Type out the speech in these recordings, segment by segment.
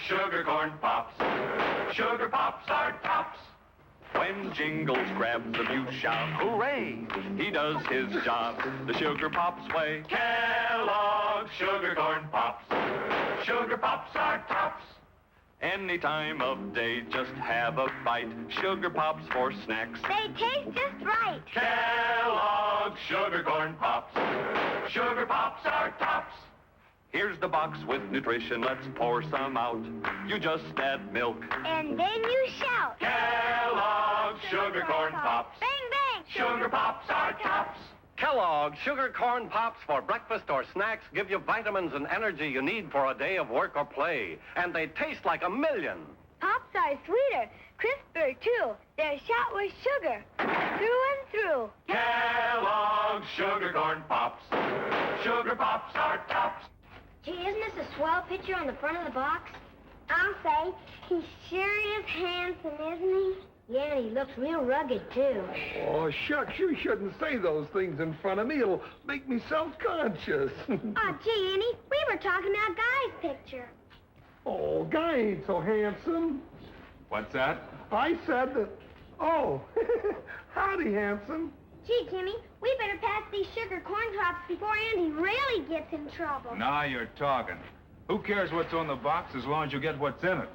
sugar corn pops. Sugar pops are tops. When Jingles grabs them, you shout, hooray! He does his job the Sugar Pops way. Kellogg's Sugar Corn Pops. Sugar Pops are tops. Any time of day, just have a bite. Sugar Pops for snacks. They taste just right. Kellogg's Sugar Corn Pops. Sugar Pops are tops. Here's the box with nutrition. Let's pour some out. You just add milk. And then you shout. Kellogg's Sugar Corn Pops. Bang, bang. Sugar Pops are tops. Kellogg's Sugar Corn Pops for breakfast or snacks give you vitamins and energy you need for a day of work or play. And they taste like a million. Pops are sweeter, crisper, too. They're shot with sugar, through and through. Kellogg's Sugar Corn Pops. Sugar Pops are tops. Gee, isn't this a swell picture on the front of the box? I'll say, he sure is handsome, isn't he? Yeah, and he looks real rugged, too. Oh, shucks, you shouldn't say those things in front of me. It'll make me self-conscious. Oh, gee, Annie, we were talking about Guy's picture. Oh, Guy ain't so handsome. What's that? I said that... Oh, howdy, handsome. Gee, Timmy, we better pass these sugar corn pops before Andy really gets in trouble. Now you're talking. Who cares what's on the box as long as you get what's in it?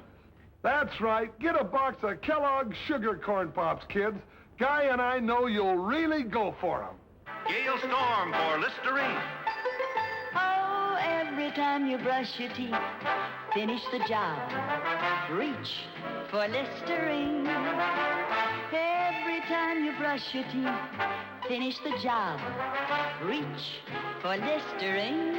That's right. Get a box of Kellogg's Sugar Corn Pops, kids. Guy and I know you'll really go for them. Gale Storm for Listerine. Oh, every time you brush your teeth, finish the job. Reach for Listerine. Every time you brush your teeth, finish the job. Reach for Listerine.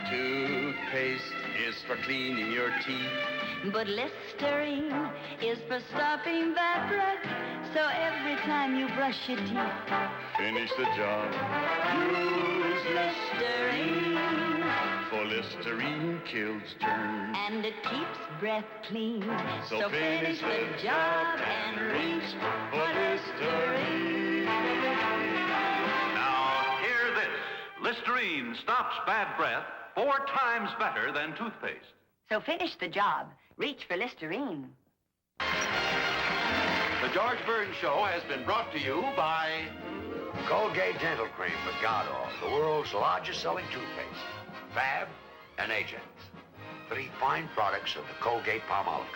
Toothpaste is for cleaning your teeth. But Listerine is for stopping that breath. So every time you brush your teeth, Finish the job. use Listerine. For Listerine kills germs. And it keeps breath clean. So finish the job and reach for Listerine. Now, hear this. Listerine stops bad breath 4 times better than toothpaste. So finish the job. Reach for Listerine. The George Burns Show has been brought to you by Colgate Dental Cream for Gardol, the world's largest selling toothpaste. Fab and Ajax. 3 fine products of the Colgate-Palmolive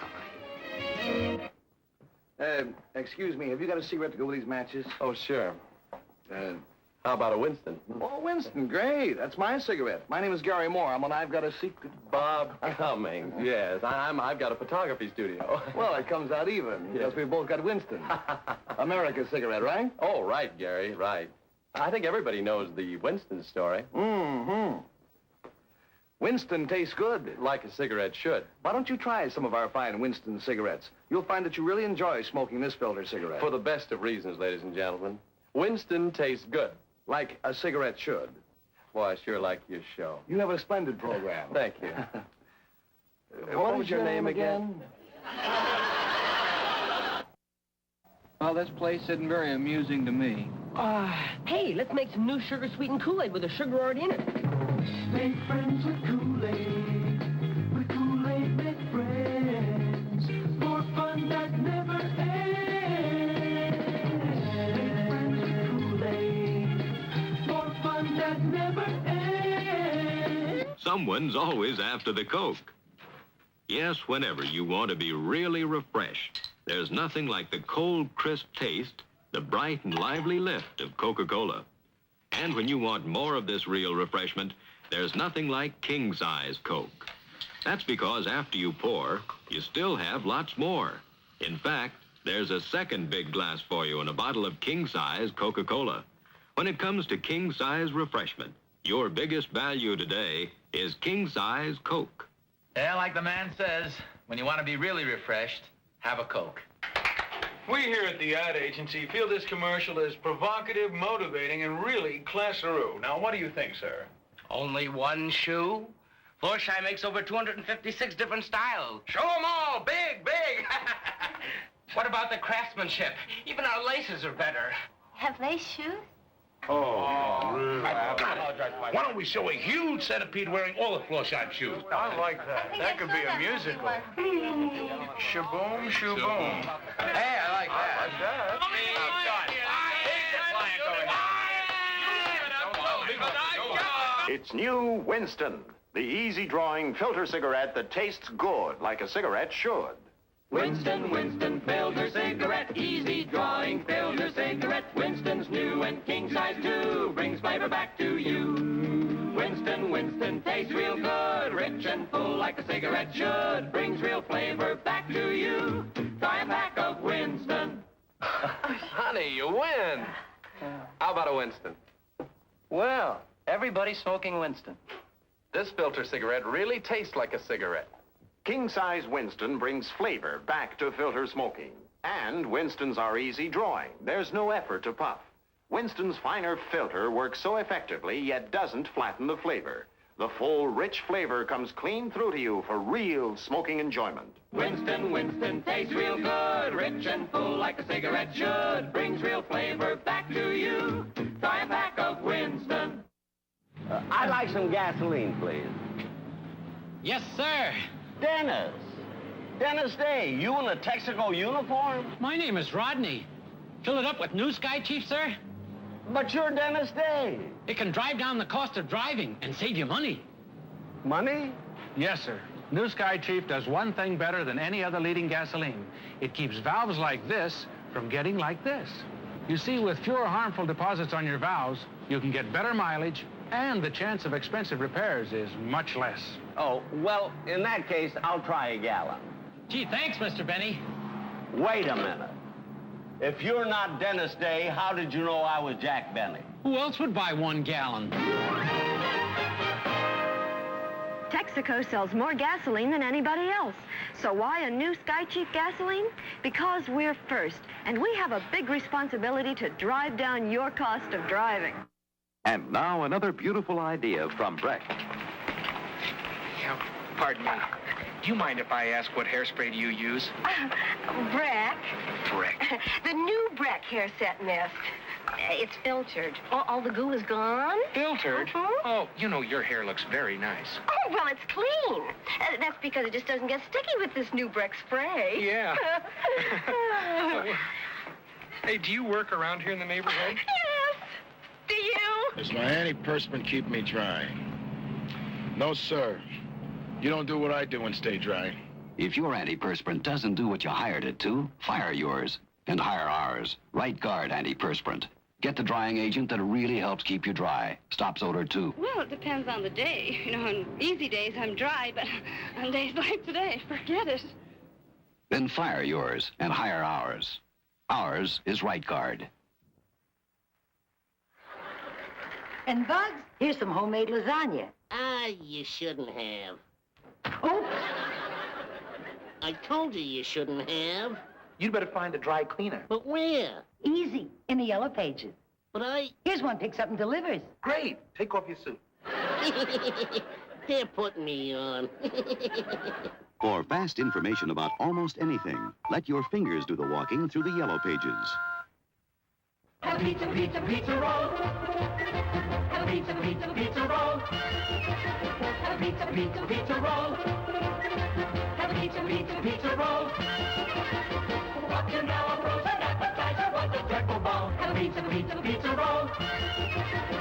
Company. Excuse me, have you got a cigarette to go with these matches? Oh, sure. How about a Winston? Oh, Winston, great. That's my cigarette. My name is Gary Moore. I'm on I've Got a Secret. Bob Cummings, yes. I've got a photography studio. Well, it comes out even, because we both got Winston. America's cigarette, right? Oh, right, Gary, right. I think everybody knows the Winston story. Mm-hmm. Winston tastes good. Like a cigarette should. Why don't you try some of our fine Winston cigarettes? You'll find that you really enjoy smoking this filter cigarette. For the best of reasons, ladies and gentlemen. Winston tastes good. Like a cigarette should. Boy, I sure like your show. You have a splendid program. Thank you. What was your name again? Well, this place isn't very amusing to me. Hey, let's make some new sugar-sweetened Kool-Aid with the sugar already in it. Make friends with Kool-Aid. With Kool-Aid, make friends. More fun that never ends. Make friends with Kool-Aid. More fun that never ends. Someone's always after the Coke. Yes, whenever you want to be really refreshed, there's nothing like the cold, crisp taste, the bright and lively lift of Coca-Cola. And when you want more of this real refreshment, there's nothing like king-size Coke. That's because after you pour, you still have lots more. In fact, there's a second big glass for you in a bottle of king-size Coca-Cola. When it comes to king-size refreshment, your biggest value today is king-size Coke. Yeah, like the man says, when you want to be really refreshed, have a Coke. We here at the ad agency feel this commercial is provocative, motivating, and really classaroo. Now, what do you think, sir? Only one shoe? Florsheim makes over 256 different styles. Show them all, big, big. What about the craftsmanship? Even our laces are better. Have lace shoes? Oh, really? Why don't we show a huge centipede wearing all the floor-shine shoes? I like that. That could be a musical. Shaboom, shaboom. Hey, I like that. It's new Winston, the easy-drawing filter cigarette that tastes good like a cigarette should. Winston, Winston, filter cigarette, easy drawing filter cigarette. Winston's new and king size too, brings flavor back to you. Winston, Winston, tastes real good, rich and full like a cigarette should, brings real flavor back to you. Try a pack of Winston. Honey, you win. How about a Winston? Well, everybody's smoking Winston. This filter cigarette really tastes like a cigarette. King-size Winston brings flavor back to filter smoking. And Winstons are easy drawing. There's no effort to puff. Winston's finer filter works so effectively, yet doesn't flatten the flavor. The full, rich flavor comes clean through to you for real smoking enjoyment. Winston, Winston, tastes real good, rich and full like a cigarette should, brings real flavor back to you. Try a pack of Winston. I'd like some gasoline, please. Yes, sir. Dennis. Dennis Day, you in a Texaco uniform? My name is Rodney. Fill it up with New Sky, Chief, sir? But you're Dennis Day. It can drive down the cost of driving and save you money. Money? Yes, sir. New Sky, Chief, does one thing better than any other leading gasoline. It keeps valves like this from getting like this. You see, with fewer harmful deposits on your valves, you can get better mileage, and the chance of expensive repairs is much less. Oh, well, in that case, I'll try a gallon. Gee, thanks, Mr. Benny. Wait a minute. If you're not Dennis Day, how did you know I was Jack Benny? Who else would buy 1 gallon? Texaco sells more gasoline than anybody else. So why a New Sky Chief gasoline? Because we're first, and we have a big responsibility to drive down your cost of driving. And now another beautiful idea from Breck. Pardon me. Do you mind if I ask what hairspray do you use? Breck. Breck. The new Breck hair set mist. It's filtered. All the goo is gone. Filtered? Mhm. Oh, you know, your hair looks very nice. Oh, well, it's clean. That's because it just doesn't get sticky with this new Breck spray. Yeah. Hey, do you work around here in the neighborhood? Yes. Do you? Does my antiperspirant keep me dry? No, sir. You don't do what I do and stay dry. If your antiperspirant doesn't do what you hired it to, fire yours and hire ours. Right Guard Antiperspirant. Get the drying agent that really helps keep you dry. Stops odor, too. Well, it depends on the day. You know, on easy days, I'm dry, but on days like today, forget it. Then fire yours and hire ours. Ours is Right Guard. And Bugs, here's some homemade lasagna. You shouldn't have. Oops. I told you you shouldn't have. You'd better find a dry cleaner. But where? Easy, in the yellow pages. But Here's one picks up and delivers. Great. Take off your suit. They're putting me on. For fast information about almost anything, let your fingers do the walking through the yellow pages. Have a pizza, pizza, pizza roll. Have a pizza, pizza, pizza roll. Have a pizza, pizza, pizza roll. Have a pizza, pizza, pizza roll. Rockin' now a frozen appetizer was a dreadful ball. Have a pizza, pizza, pizza roll.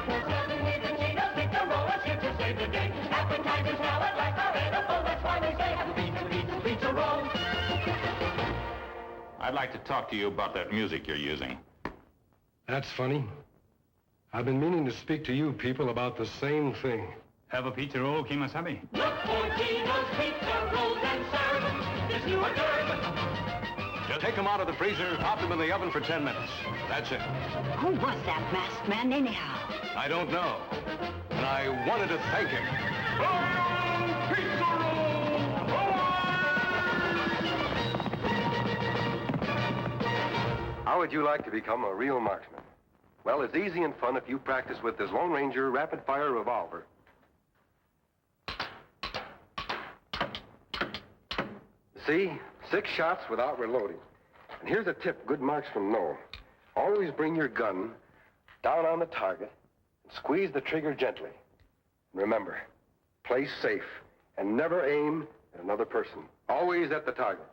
Serving with the Gino's pizza roll is here to save the day. Appetizers now at last are edible. That's why they say have a pizza, pizza, pizza roll. I'd like to talk to you about that music you're using. That's funny. I've been meaning to speak to you people about the same thing. Have a pizza roll, Kimasabi. Look for Gino's pizza rolls and serve this new hors d'oeuvre. Just take them out of the freezer, pop them in the oven for 10 minutes. That's it. Who was that masked man anyhow? I don't know. And I wanted to thank him. How would you like to become a real marksman? Well, it's easy and fun if you practice with this Lone Ranger rapid-fire revolver. See? 6 shots without reloading. And here's a tip good marksmen know. Always bring your gun down on the target, and squeeze the trigger gently. And remember, play safe and never aim at another person. Always at the target.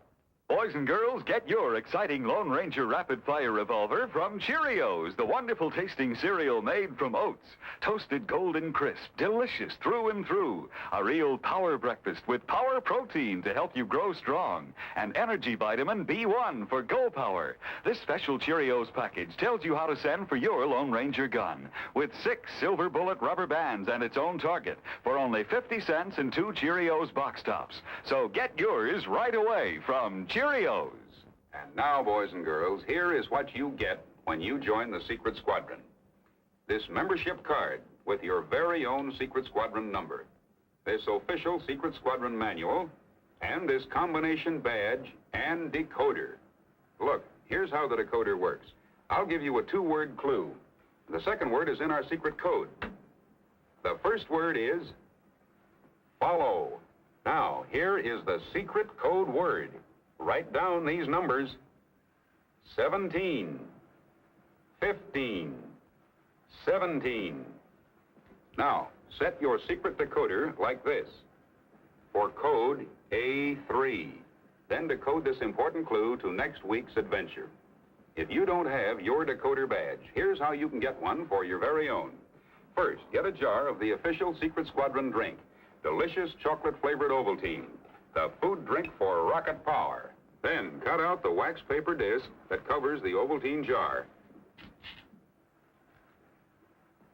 Boys and girls, get your exciting Lone Ranger Rapid Fire Revolver from Cheerios, the wonderful tasting cereal made from oats. Toasted golden crisp, delicious through and through. A real power breakfast with power protein to help you grow strong. And energy vitamin B1 for Go Power. This special Cheerios package tells you how to send for your Lone Ranger gun. With 6 silver bullet rubber bands and its own target for only 50 cents and 2 Cheerios box tops. So get yours right away from Cheerios. And now, boys and girls, here is what you get when you join the Secret Squadron. This membership card with your very own Secret Squadron number, this official Secret Squadron manual, and this combination badge and decoder. Look, here's how the decoder works. I'll give you a 2-word clue. The second word is in our secret code. The first word is follow. Now, here is the secret code word. Write down these numbers: 17, 15, 17. Now, set your secret decoder like this. For code A3. Then decode this important clue to next week's adventure. If you don't have your decoder badge, here's how you can get one for your very own. First, get a jar of the official Secret Squadron drink, delicious chocolate-flavored Ovaltine, the food drink for rocket power. Then cut out the wax paper disc that covers the Ovaltine jar.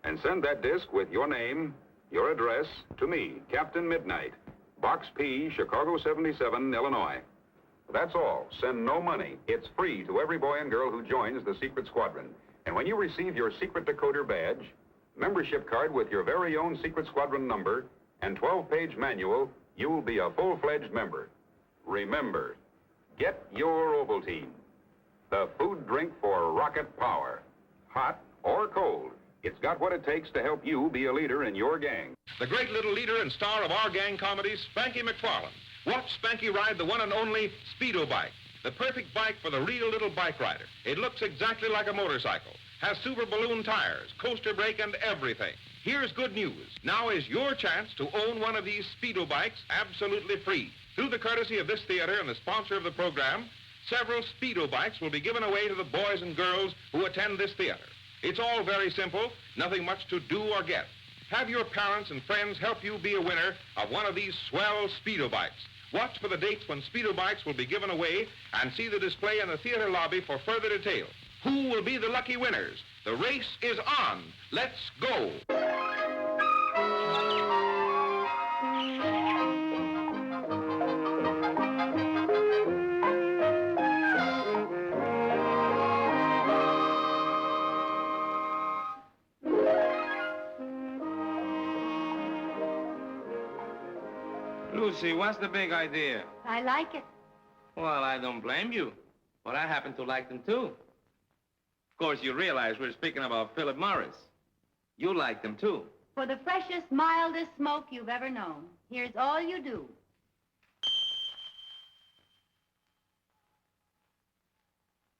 And send that disc with your name, your address, to me, Captain Midnight, Box P, Chicago 77, Illinois. That's all. Send no money. It's free to every boy and girl who joins the Secret Squadron. And when you receive your secret decoder badge, membership card with your very own Secret Squadron number, and 12-page manual, you'll be a full-fledged member. Remember, get your Ovaltine, the food drink for rocket power. Hot or cold, it's got what it takes to help you be a leader in your gang. The great little leader and star of our gang comedies, Spanky McFarlane. Watch Spanky ride the one and only Speedo bike, the perfect bike for the real little bike rider. It looks exactly like a motorcycle, has super balloon tires, coaster brake, and everything. Here's good news. Now is your chance to own one of these Speedo bikes absolutely free. Through the courtesy of this theater and the sponsor of the program, several Speedo bikes will be given away to the boys and girls who attend this theater. It's all very simple, nothing much to do or get. Have your parents and friends help you be a winner of one of these swell Speedo bikes. Watch for the dates when Speedo bikes will be given away and see the display in the theater lobby for further details. Who will be the lucky winners? The race is on. Let's go. Lucy, what's the big idea? I like it. Well, I don't blame you. But I happen to like them, too. Of course, you realize we're speaking about Philip Morris. You like them, too. For the freshest, mildest smoke you've ever known, here's all you do.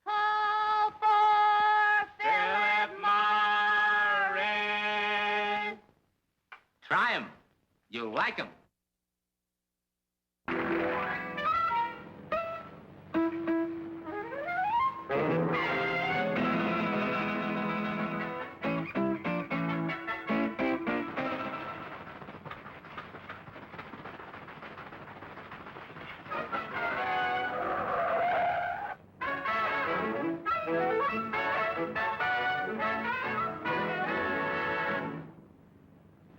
Call for Philip Morris. Try 'em. You'll like 'em.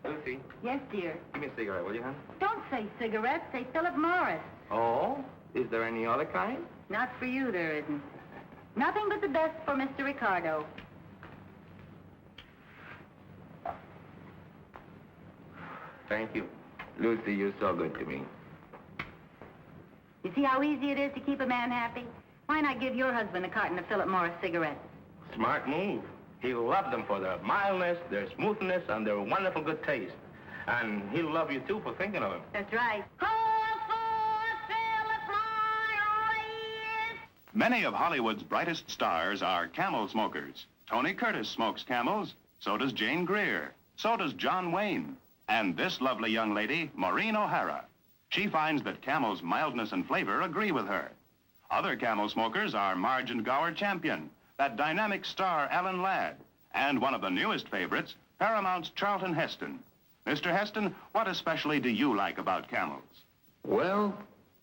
Lucy, Yes, dear. give me a cigarette, will you, hon? Don't say cigarettes, say Philip Morris. Oh? Is there any other kind? Not for you, there isn't. Nothing but the best for Mr. Ricardo. Thank you. Lucy, you're so good to me. You see how easy it is to keep a man happy? Why not give your husband a carton of Philip Morris cigarettes? Smart move. He'll love them for their mildness, their smoothness, and their wonderful good taste. And he'll love you, too, for thinking of him. That's right. Many of Hollywood's brightest stars are Camel smokers. Tony Curtis smokes Camels. So does Jane Greer. So does John Wayne. And this lovely young lady, Maureen O'Hara. She finds that Camel's mildness and flavor agree with her. Other Camel smokers are Marge and Gower Champion, that dynamic star Alan Ladd, and one of the newest favorites, Paramount's Charlton Heston. Mr. Heston, what especially do you like about Camels? Well,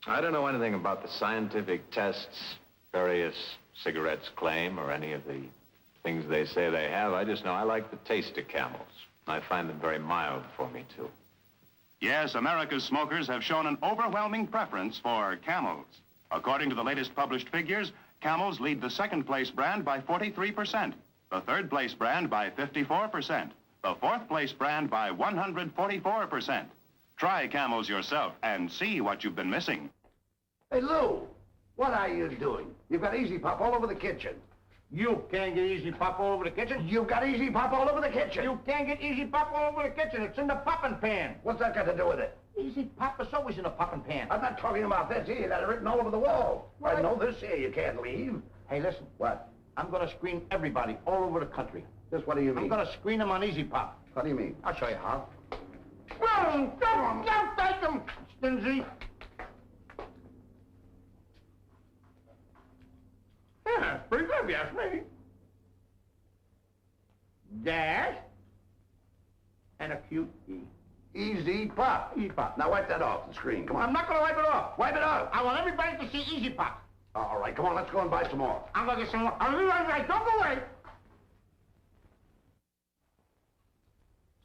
I don't know anything about the scientific tests various cigarettes claim or any of the things they say they have. I just know I like the taste of Camels. I find them very mild for me, too. Yes, America's smokers have shown an overwhelming preference for Camels. According to the latest published figures, Camels lead the second-place brand by 43%, the third-place brand by 54%, the fourth-place brand by 144%. Try Camels yourself and see what you've been missing. Hey, Lou, what are you doing? You've got Easy Pop all over the kitchen. You can't get Easy Pop all over the kitchen. You've got Easy Pop all over the kitchen. You can't get Easy Pop all over the kitchen. It's in the popping pan. What's that got to do with it? Easy Pop is always in the popping pan. I'm not talking about this here. You got it written all over the wall. What? I know this here you can't leave. Hey, listen. What? I'm going to screen everybody all over the country. Just what do you mean? I'm going to screen them on Easy Pop. What do you mean? I'll show you how. Well, don't take them, Stingy. Yeah, it's pretty good, if you ask me. Dash and a cute E. Easy Pop. Easy Pop. Now wipe that off the screen. Come on. I'm not going to wipe it off. Wipe it off. I want everybody to see Easy Pop. All right, come on, let's go and buy some more. I'm going to get some more. I'll be right. Don't go away.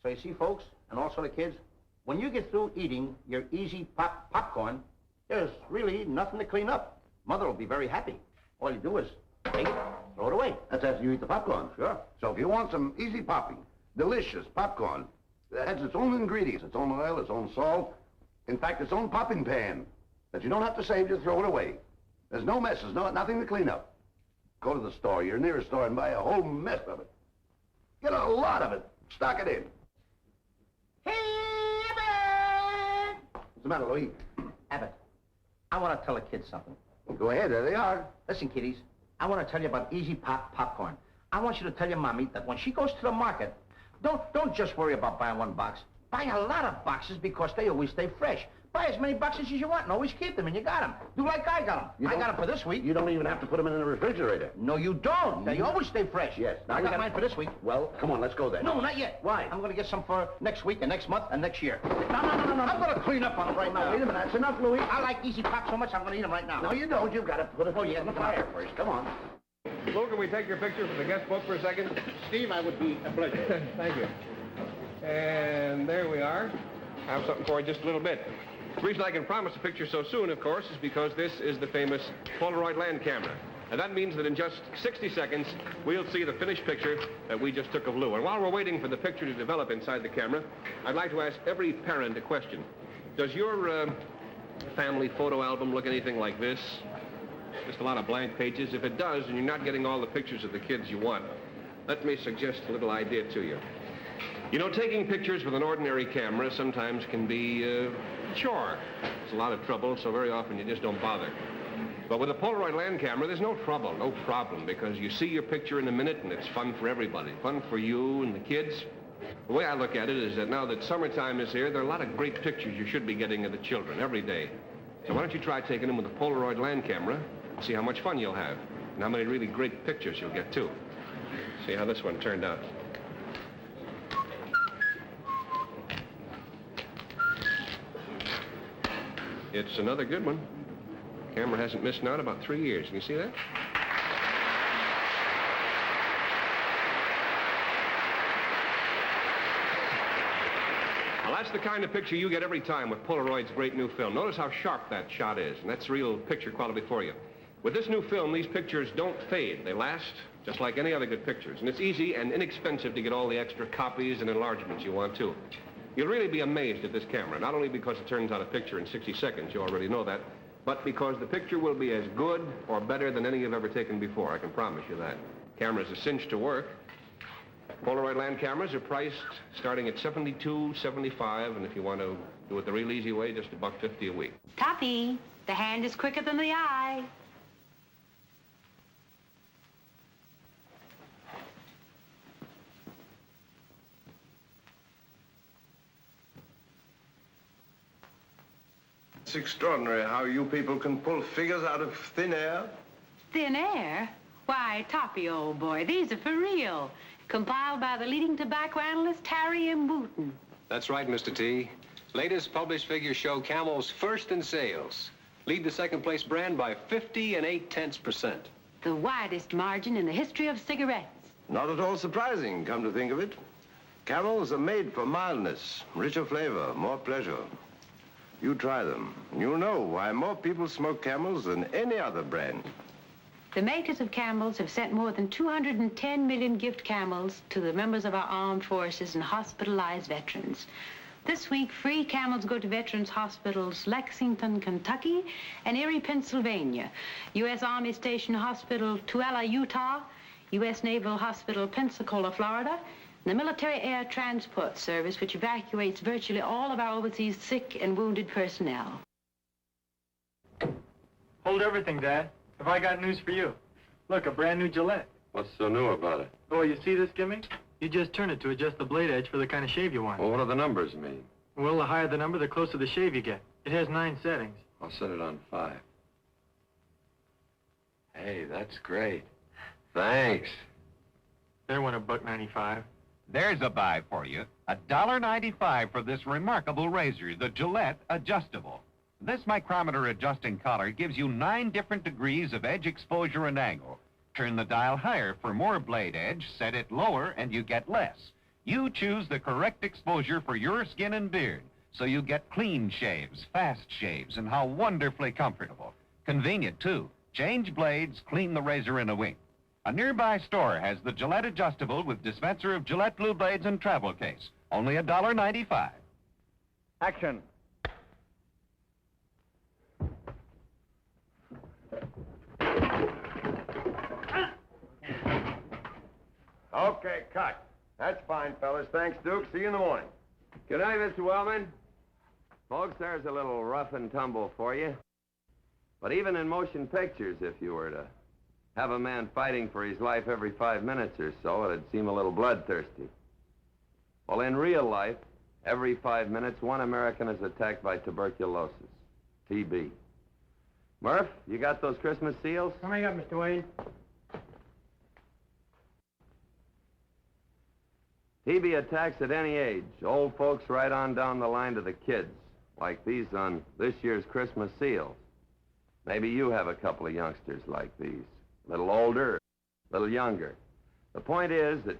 So you see, folks, and also the kids, when you get through eating your Easy Pop popcorn, there's really nothing to clean up. Mother will be very happy. All you do is take it, throw it away. That's after you eat the popcorn. Sure. So if you want some easy popping, delicious popcorn that has its own ingredients, its own oil, its own salt, in fact, its own popping pan, that you don't have to save, just throw it away. There's no messes, nothing to clean up. Go to the store, your nearest store, and buy a whole mess of it. Get a lot of it. Stock it in. Hey, Abbott! What's the matter, Louis? Abbott, I want to tell the kids something. Well, go ahead, there they are. Listen, kiddies, I want to tell you about Easy Pop popcorn. I want you to tell your mommy that when she goes to the market, don't just worry about buying one box. Buy a lot of boxes because they always stay fresh. Buy as many boxes as you want and always keep them, and you got them. Do like I got them. I got them for this week. You don't even have to put them in the refrigerator. No, you don't. They always stay fresh. Yes. Now I got mine for this week. Well, come on, let's go then. No, not yet. Why? I'm going to get some for next week and next month and next year. No. I'm going to clean up on them right now. Wait a minute. That's enough, Louis. I like Easy Pop so much, I'm going to eat them right now. No, you don't. You've got to put it in the fire first. Come on. Lou, can we take your picture for the guest book for a second? Steve, I would be a pleasure. Thank you. And there we are. I have something for you in just a little bit. The reason I can promise a picture so soon, of course, is because this is the famous Polaroid land camera. And that means that in just 60 seconds, we'll see the finished picture that we just took of Lou. And while we're waiting for the picture to develop inside the camera, I'd like to ask every parent a question. Does your family photo album look anything like this? Just a lot of blank pages? If it does, and you're not getting all the pictures of the kids you want, let me suggest a little idea to you. You know, taking pictures with an ordinary camera sometimes can be a chore. It's a lot of trouble, so very often you just don't bother. But with a Polaroid land camera, there's no trouble, no problem, because you see your picture in a minute and it's fun for everybody. Fun for you and the kids. The way I look at it is that now that summertime is here, there are a lot of great pictures you should be getting of the children every day. So why don't you try taking them with a Polaroid land camera and see how much fun you'll have and how many really great pictures you'll get, too. See how this one turned out. It's another good one. Camera hasn't missed out about 3 years. Can you see that? Well, that's the kind of picture you get every time with Polaroid's great new film. Notice how sharp that shot is, and that's real picture quality for you. With this new film, these pictures don't fade. They last just like any other good pictures, and it's easy and inexpensive to get all the extra copies and enlargements you want, too. You'll really be amazed at this camera, not only because it turns out a picture in 60 seconds, you already know that, but because the picture will be as good or better than any you've ever taken before. I can promise you that. Camera's a cinch to work. Polaroid land cameras are priced starting at $72.75, and if you want to do it the real easy way, just $1.50 a week. Copy. The hand is quicker than the eye. It's extraordinary how you people can pull figures out of thin air. Thin air? Why, Toppy, old boy, these are for real. Compiled by the leading tobacco analyst, Harry M. Wooten. That's right, Mr. T. Latest published figures show Camel's first in sales. Lead the second-place brand by 50 8/10%. The widest margin in the history of cigarettes. Not at all surprising, come to think of it. Camels are made for mildness, richer flavor, more pleasure. You try them, and you'll know why more people smoke Camels than any other brand. The makers of Camels have sent more than 210 million gift Camels to the members of our armed forces and hospitalized veterans. This week, free Camels go to Veterans Hospitals Lexington, Kentucky, and Erie, Pennsylvania, U.S. Army Station Hospital Tooele, Utah, U.S. Naval Hospital Pensacola, Florida, and the Military Air Transport Service, which evacuates virtually all of our overseas sick and wounded personnel. Hold everything, Dad. Have I got news for you? Look, a brand new Gillette. What's so new about it? Oh, you see this gimmick? You just turn it to adjust the blade edge for the kind of shave you want. Well, what do the numbers mean? Well, the higher the number, the closer the shave you get. It has 9 settings. I'll set it on 5. Hey, that's great. Thanks. They're one $1.95. There's a buy for you. $1.95 for this remarkable razor, the Gillette Adjustable. This micrometer adjusting collar gives you 9 different degrees of edge exposure and angle. Turn the dial higher for more blade edge, set it lower, and you get less. You choose the correct exposure for your skin and beard, so you get clean shaves, fast shaves, and how wonderfully comfortable. Convenient, too. Change blades, clean the razor in a wink. A nearby store has the Gillette Adjustable with dispenser of Gillette Blue Blades and travel case. Only $1.95. Action. Okay, cut. That's fine, fellas. Thanks, Duke. See you in the morning. Good night, Mr. Wellman. Folks, there's a little rough and tumble for you. But even in motion pictures, if you were to have a man fighting for his life every 5 minutes or so, it'd seem a little bloodthirsty. Well, in real life, every 5 minutes, one American is attacked by tuberculosis, TB. Murph, you got those Christmas seals? How many you got, Mr. Wayne? TB attacks at any age, old folks right on down the line to the kids, like these on this year's Christmas seals. Maybe you have a couple of youngsters like these, a little older, a little younger. The point is that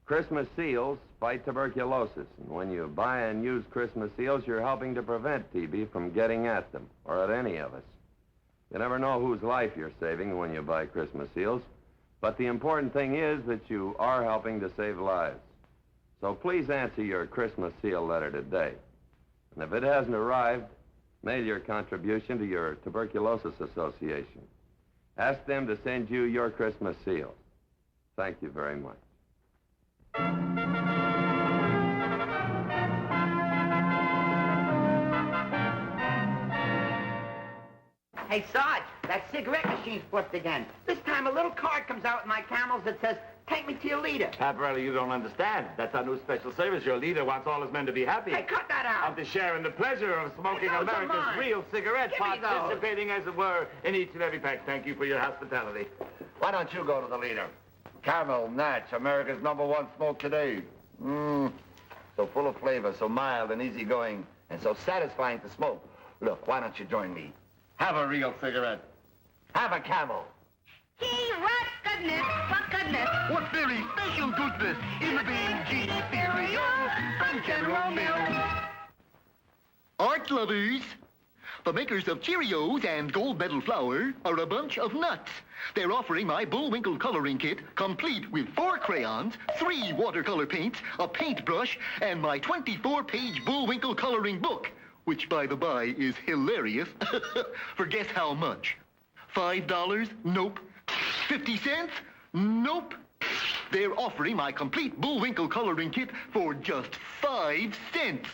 Christmas seals fight tuberculosis, and when you buy and use Christmas seals, you're helping to prevent TB from getting at them, or at any of us. You never know whose life you're saving when you buy Christmas seals, but the important thing is that you are helping to save lives. So please answer your Christmas seal letter today. And if it hasn't arrived, mail your contribution to your Tuberculosis Association. Ask them to send you your Christmas seals. Thank you very much. Hey, Sarge, that cigarette machine's flipped again. This time a little card comes out with my Camels that says, "Take me to your leader." Paparelli, you don't understand. That's our new special service. Your leader wants all his men to be happy. Hey, cut that out. And to share in the pleasure of smoking Hey, those are America's mine. real cigarette, Give me those. participating, as it were, in each and every pack. Thank you for your hospitality. Why don't you go to the leader? Camel, Natch, America's #1 smoke today. So full of flavor, so mild and easygoing, and so satisfying to smoke. Look, why don't you join me? Have a real cigarette. Have a Camel. Gee, what goodness, what goodness. What very special goodness in the B&G cereal from General Mills. Art lovers, the makers of Cheerios and Gold Medal Flour are a bunch of nuts. They're offering my Bullwinkle coloring kit, complete with 4 crayons, 3 watercolor paints, a paintbrush, and my 24-page Bullwinkle coloring book, which, by the by, is hilarious. For guess how much? $5? Nope. 50 cents? Nope. They're offering my complete Bullwinkle coloring kit for just 5 cents.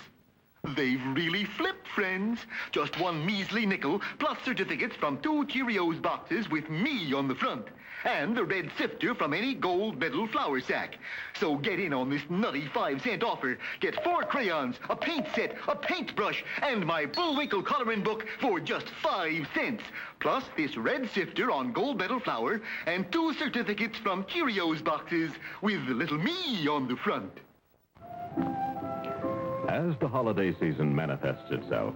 They've really flipped, friends. Just one measly nickel, plus certificates from 2 Cheerios boxes with me on the front. And a red sifter from any gold medal flour sack. So get in on this nutty 5-cent offer. Get 4 crayons, a paint set, a paintbrush, and my Bullwinkle coloring book for just 5 cents. Plus this red sifter on gold medal flour and 2 certificates from Cheerios boxes with little me on the front. As the holiday season manifests itself,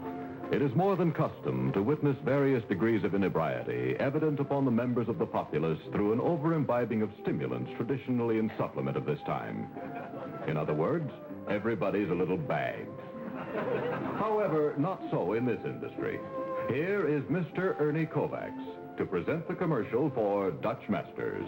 it is more than custom to witness various degrees of inebriety evident upon the members of the populace through an over-imbibing of stimulants traditionally in supplement of this time. In other words, everybody's a little bagged. However, not so in this industry. Here is Mr. Ernie Kovacs to present the commercial for Dutch Masters.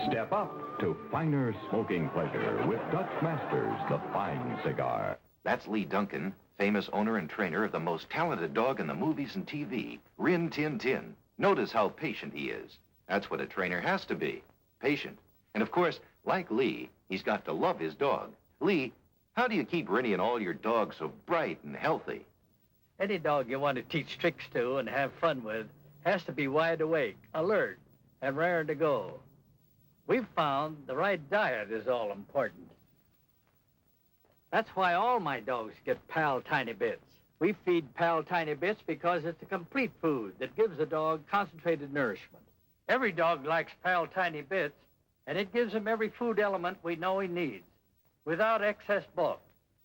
Step up to finer smoking pleasure with Dutch Masters, the fine cigar. That's Lee Duncan, famous owner and trainer of the most talented dog in the movies and TV, Rin Tin Tin. Notice how patient he is. That's what a trainer has to be, patient. And of course, like Lee, he's got to love his dog. Lee, how do you keep Rinny and all your dogs so bright and healthy? Any dog you want to teach tricks to and have fun with has to be wide awake, alert, and raring to go. We've found the right diet is all important. That's why all my dogs get Pal Tiny Bits. We feed Pal Tiny Bits because it's a complete food that gives the dog concentrated nourishment. Every dog likes Pal Tiny Bits, and it gives him every food element we know he needs, without excess bulk.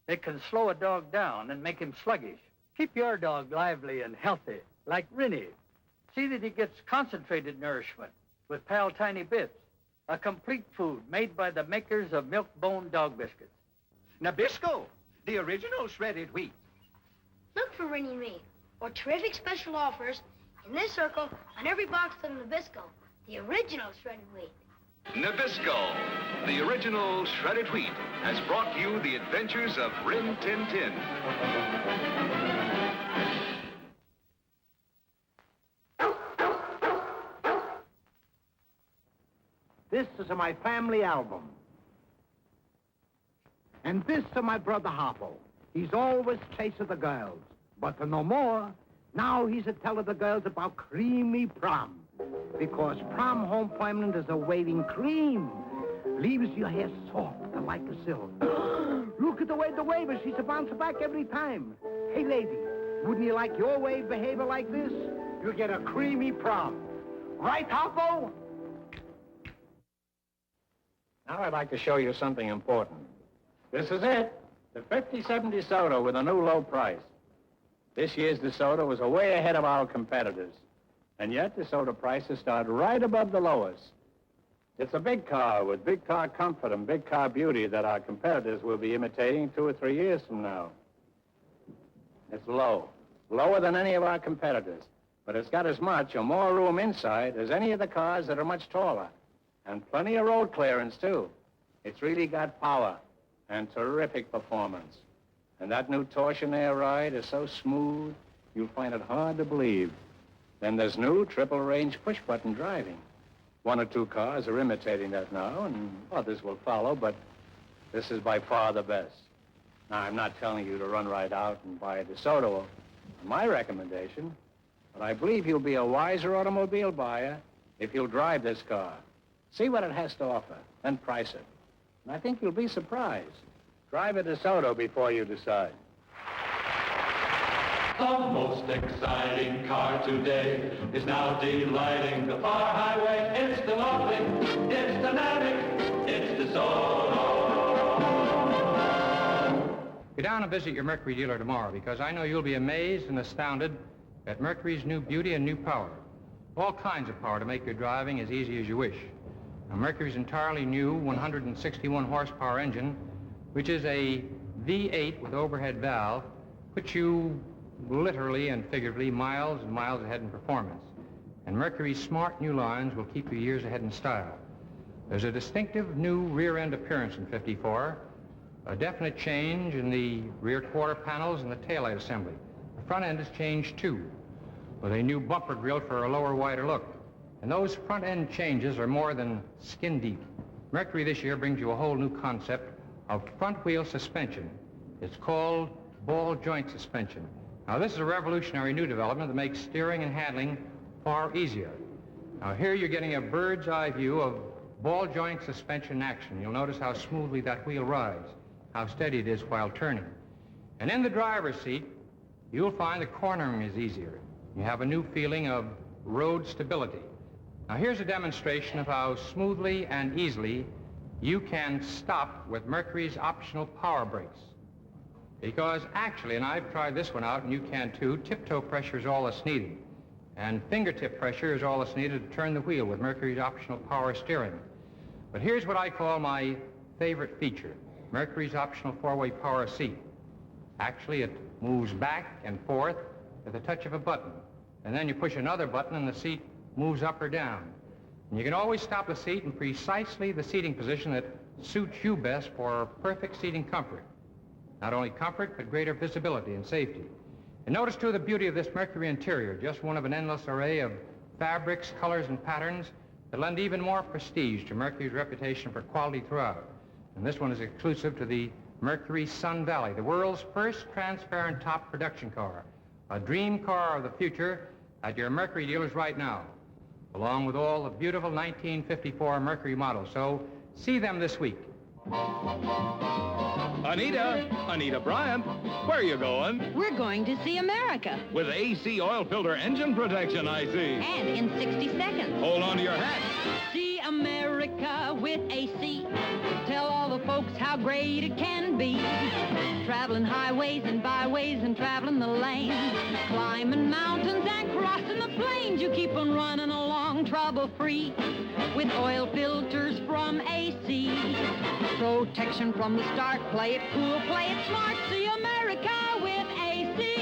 It can slow a dog down and make him sluggish. Keep your dog lively and healthy, like Rinny. See that he gets concentrated nourishment with Pal Tiny Bits. A complete food made by the makers of Milk-Bone dog biscuits. Nabisco, the original shredded wheat. Look for Rinny Me, or terrific special offers in this circle on every box of Nabisco, the original shredded wheat. Nabisco, the original shredded wheat, has brought you the adventures of Rin Tin Tin. This is my family album. And this is my brother Harpo. He's always chasing the girls. But no more, now he's a telling the girls about creamy prom. Because prom home permanent is awaiting cream. Leaves your hair soft like a silk. Look at the way the wave is. She's a bounce back every time. Hey, lady, wouldn't you like your wave behavior like this? You get a creamy prom. Right, Harpo? Now I'd like to show you something important. This is it, the 50/70 soda with a new low price. This year's DeSoto was way ahead of our competitors. And yet DeSoto prices start right above the lowest. It's a big car with big car comfort and big car beauty that our competitors will be imitating 2 or 3 years from now. It's low, lower than any of our competitors. But it's got as much or more room inside as any of the cars that are much taller. And plenty of road clearance, too. It's really got power and terrific performance. And that new Torsionaire ride is so smooth, you'll find it hard to believe. Then there's new triple-range push-button driving. 1 or 2 cars are imitating that now, and others will follow, but this is by far the best. Now, I'm not telling you to run right out and buy a DeSoto, my recommendation, but I believe you'll be a wiser automobile buyer if you'll drive this car. See what it has to offer, then price it. And I think you'll be surprised. Drive a DeSoto before you decide. The most exciting car today is now delighting the far highway. It's the lovely, it's the Navig, it's DeSoto. Go down and visit your Mercury dealer tomorrow, because I know you'll be amazed and astounded at Mercury's new beauty and new power. All kinds of power to make your driving as easy as you wish. Now, Mercury's entirely new 161 horsepower engine, which is a V8 with overhead valve, puts you literally and figuratively miles and miles ahead in performance. And Mercury's smart new lines will keep you years ahead in style. There's a distinctive new rear-end appearance in 54, a definite change in the rear quarter panels and the taillight assembly. The front end has changed too, with a new bumper grille for a lower, wider look. And those front end changes are more than skin deep. Mercury this year brings you a whole new concept of front wheel suspension. It's called ball joint suspension. Now this is a revolutionary new development that makes steering and handling far easier. Now here you're getting a bird's eye view of ball joint suspension in action. You'll notice how smoothly that wheel rides, how steady it is while turning. And in the driver's seat, you'll find the cornering is easier. You have a new feeling of road stability. Now here's a demonstration of how smoothly and easily you can stop with Mercury's optional power brakes. Because actually, and I've tried this one out and you can too, tiptoe pressure is all that's needed. And fingertip pressure is all that's needed to turn the wheel with Mercury's optional power steering. But here's what I call my favorite feature, Mercury's optional four-way power seat. Actually, it moves back and forth with the touch of a button. And then you push another button and the seat moves up or down. And you can always stop the seat in precisely the seating position that suits you best for perfect seating comfort. Not only comfort, but greater visibility and safety. And notice, too, the beauty of this Mercury interior, just one of an endless array of fabrics, colors, and patterns that lend even more prestige to Mercury's reputation for quality throughout. And this one is exclusive to the Mercury Sun Valley, the world's first transparent top production car, a dream car of the future at your Mercury dealers right now, along with all the beautiful 1954 Mercury models. So see them this week. Anita Bryant, where are you going? We're going to see America. With AC oil filter engine protection, I see. And in 60 seconds. Hold on to your hat. See America with AC. Tell all the folks how great it can be. Traveling highways and byways and traveling the lanes. Climbing mountains and crossing the plains. You keep on running along trouble-free. With oil filters from AC. Protection from the start. Play it cool, play it smart. See America with AC.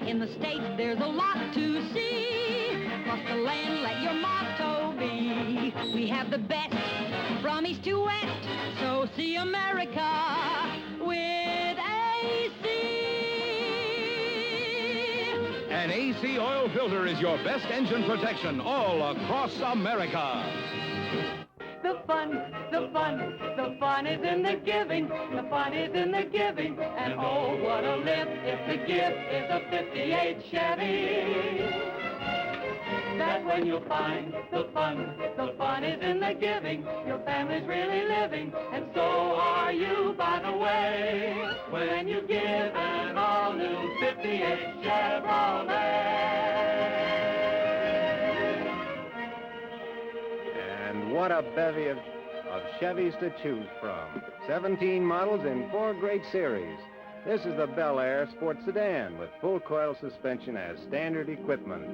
In the States, there's a lot to see. Across the land, let your motto be. We have the best from east to west. So see America with AC. An AC oil filter is your best engine protection all across America. The fun is in the giving. The fun is in the giving. And oh, what a lift if the gift is a 58 Chevy. That's when you'll find the fun is in the giving. Your family's really living, and so are you, by the way. When you give an all-new 58 Chevrolet. And what a bevy of Chevys to choose from. 17 models in 4 great series. This is the Bel Air Sport Sedan with full coil suspension as standard equipment.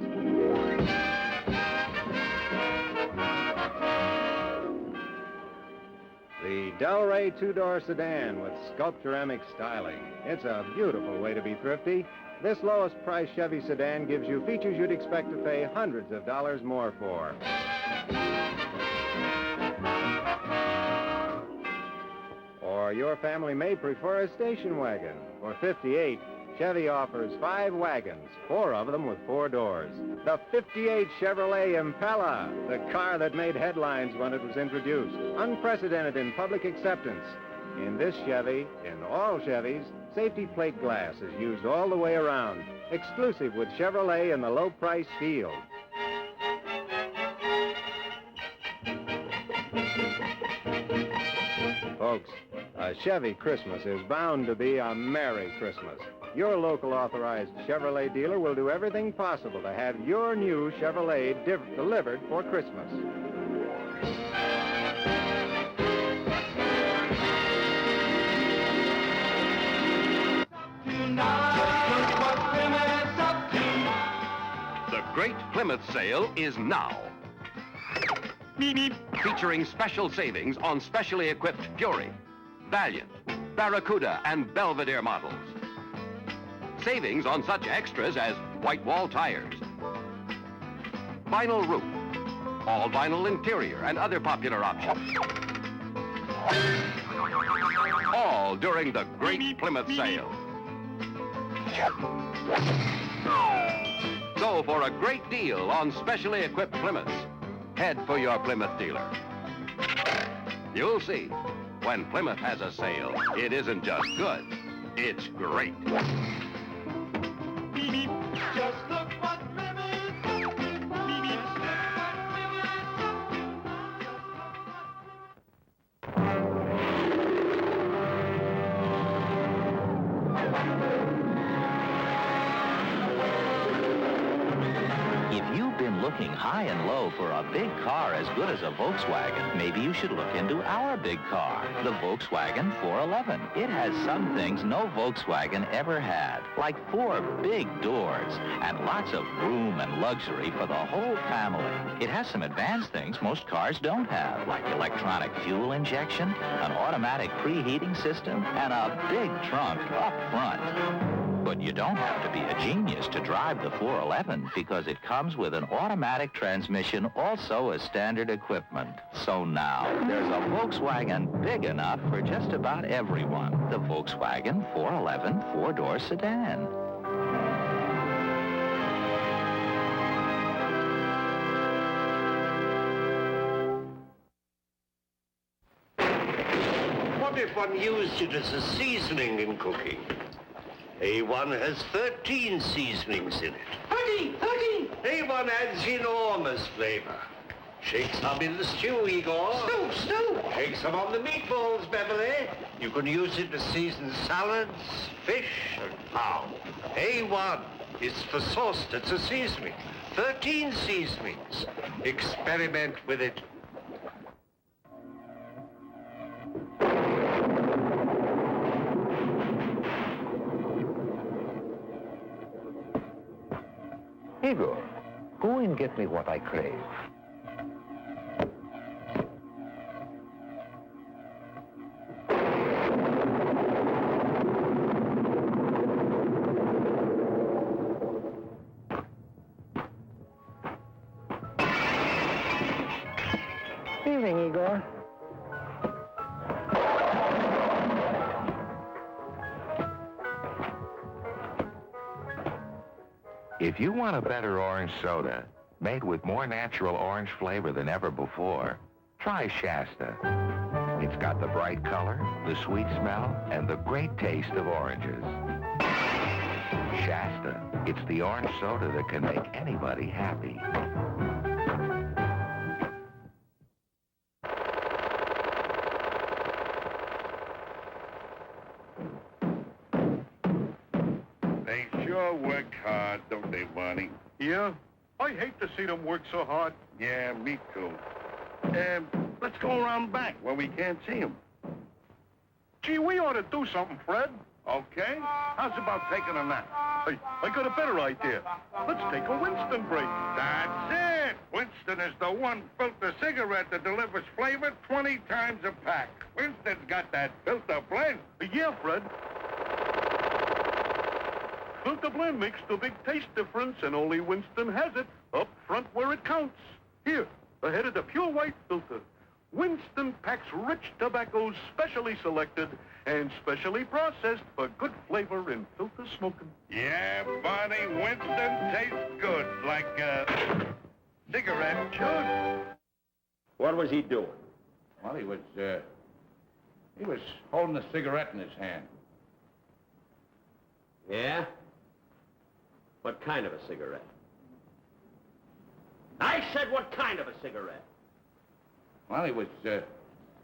The Delray two-door sedan with sculpturamic styling. It's a beautiful way to be thrifty. This lowest price Chevy sedan gives you features you'd expect to pay hundreds of dollars more for. Or your family may prefer a station wagon. For $58, Chevy offers 5 wagons, 4 of them with 4 doors. The 58 Chevrolet Impala, the car that made headlines when it was introduced. Unprecedented in public acceptance. In this Chevy, in all Chevys, safety plate glass is used all the way around. Exclusive with Chevrolet in the low-price field. Folks, a Chevy Christmas is bound to be a Merry Christmas. Your local authorized Chevrolet dealer will do everything possible to have your new Chevrolet delivered for Christmas. The Great Plymouth Sale is now. Featuring special savings on specially equipped Fury, Valiant, Barracuda, and Belvedere models. savings on such extras as white wall tires, vinyl roof, all vinyl interior, and other popular options. All during the Great Plymouth Sale. So for a great deal on specially equipped Plymouths, head for your Plymouth dealer. You'll see, when Plymouth has a sale, it isn't just good, it's great. Just look what looking high and low for a big car as good as a Volkswagen, maybe you should look into our big car, the Volkswagen 411. It has some things no Volkswagen ever had, like 4 big doors and lots of room and luxury for the whole family. It has some advanced things most cars don't have, like electronic fuel injection, an automatic preheating system, and a big trunk up front. But you don't have to be a genius to drive the 411 because it comes with an automatic transmission, also as standard equipment. So now, there's a Volkswagen big enough for just about everyone. The Volkswagen 411 4-door sedan. What if one used it as a seasoning in cooking? A1 has 13 seasonings in it. 13! A1 adds enormous flavor. Shake some in the stew, Igor. Stew! Shake some on the meatballs, Beverly. You can use it to season salads, fish, and now. A1 is for sauce that's a seasoning. 13 seasonings. Experiment with it. Igor, go and get me what I crave. Evening, Igor. If you want a better orange soda, made with more natural orange flavor than ever before, try Shasta. It's got the bright color, the sweet smell, and the great taste of oranges. Shasta, it's the orange soda that can make anybody happy. They sure work hard, don't they, Barney? Yeah? I hate to see them work so hard. Yeah, me too. Let's go around back where we can't see them. Gee, we ought to do something, Fred. Okay. How's about taking a nap? Hey, I got a better idea. Let's take a Winston break. That's it! Winston is the one filter cigarette that delivers flavor 20 times a pack. Winston's got that filter blend. Yeah, Fred. Filter blend makes the big taste difference, and only Winston has it up front where it counts. Here, ahead of the pure white filter. Winston packs rich tobaccos specially selected and specially processed for good flavor in filter smoking. Yeah, Barney, Winston tastes good, like a cigarette should. What was he doing? Well, he was holding a cigarette in his hand. Yeah? What kind of a cigarette? I said what kind of a cigarette? Well, he was,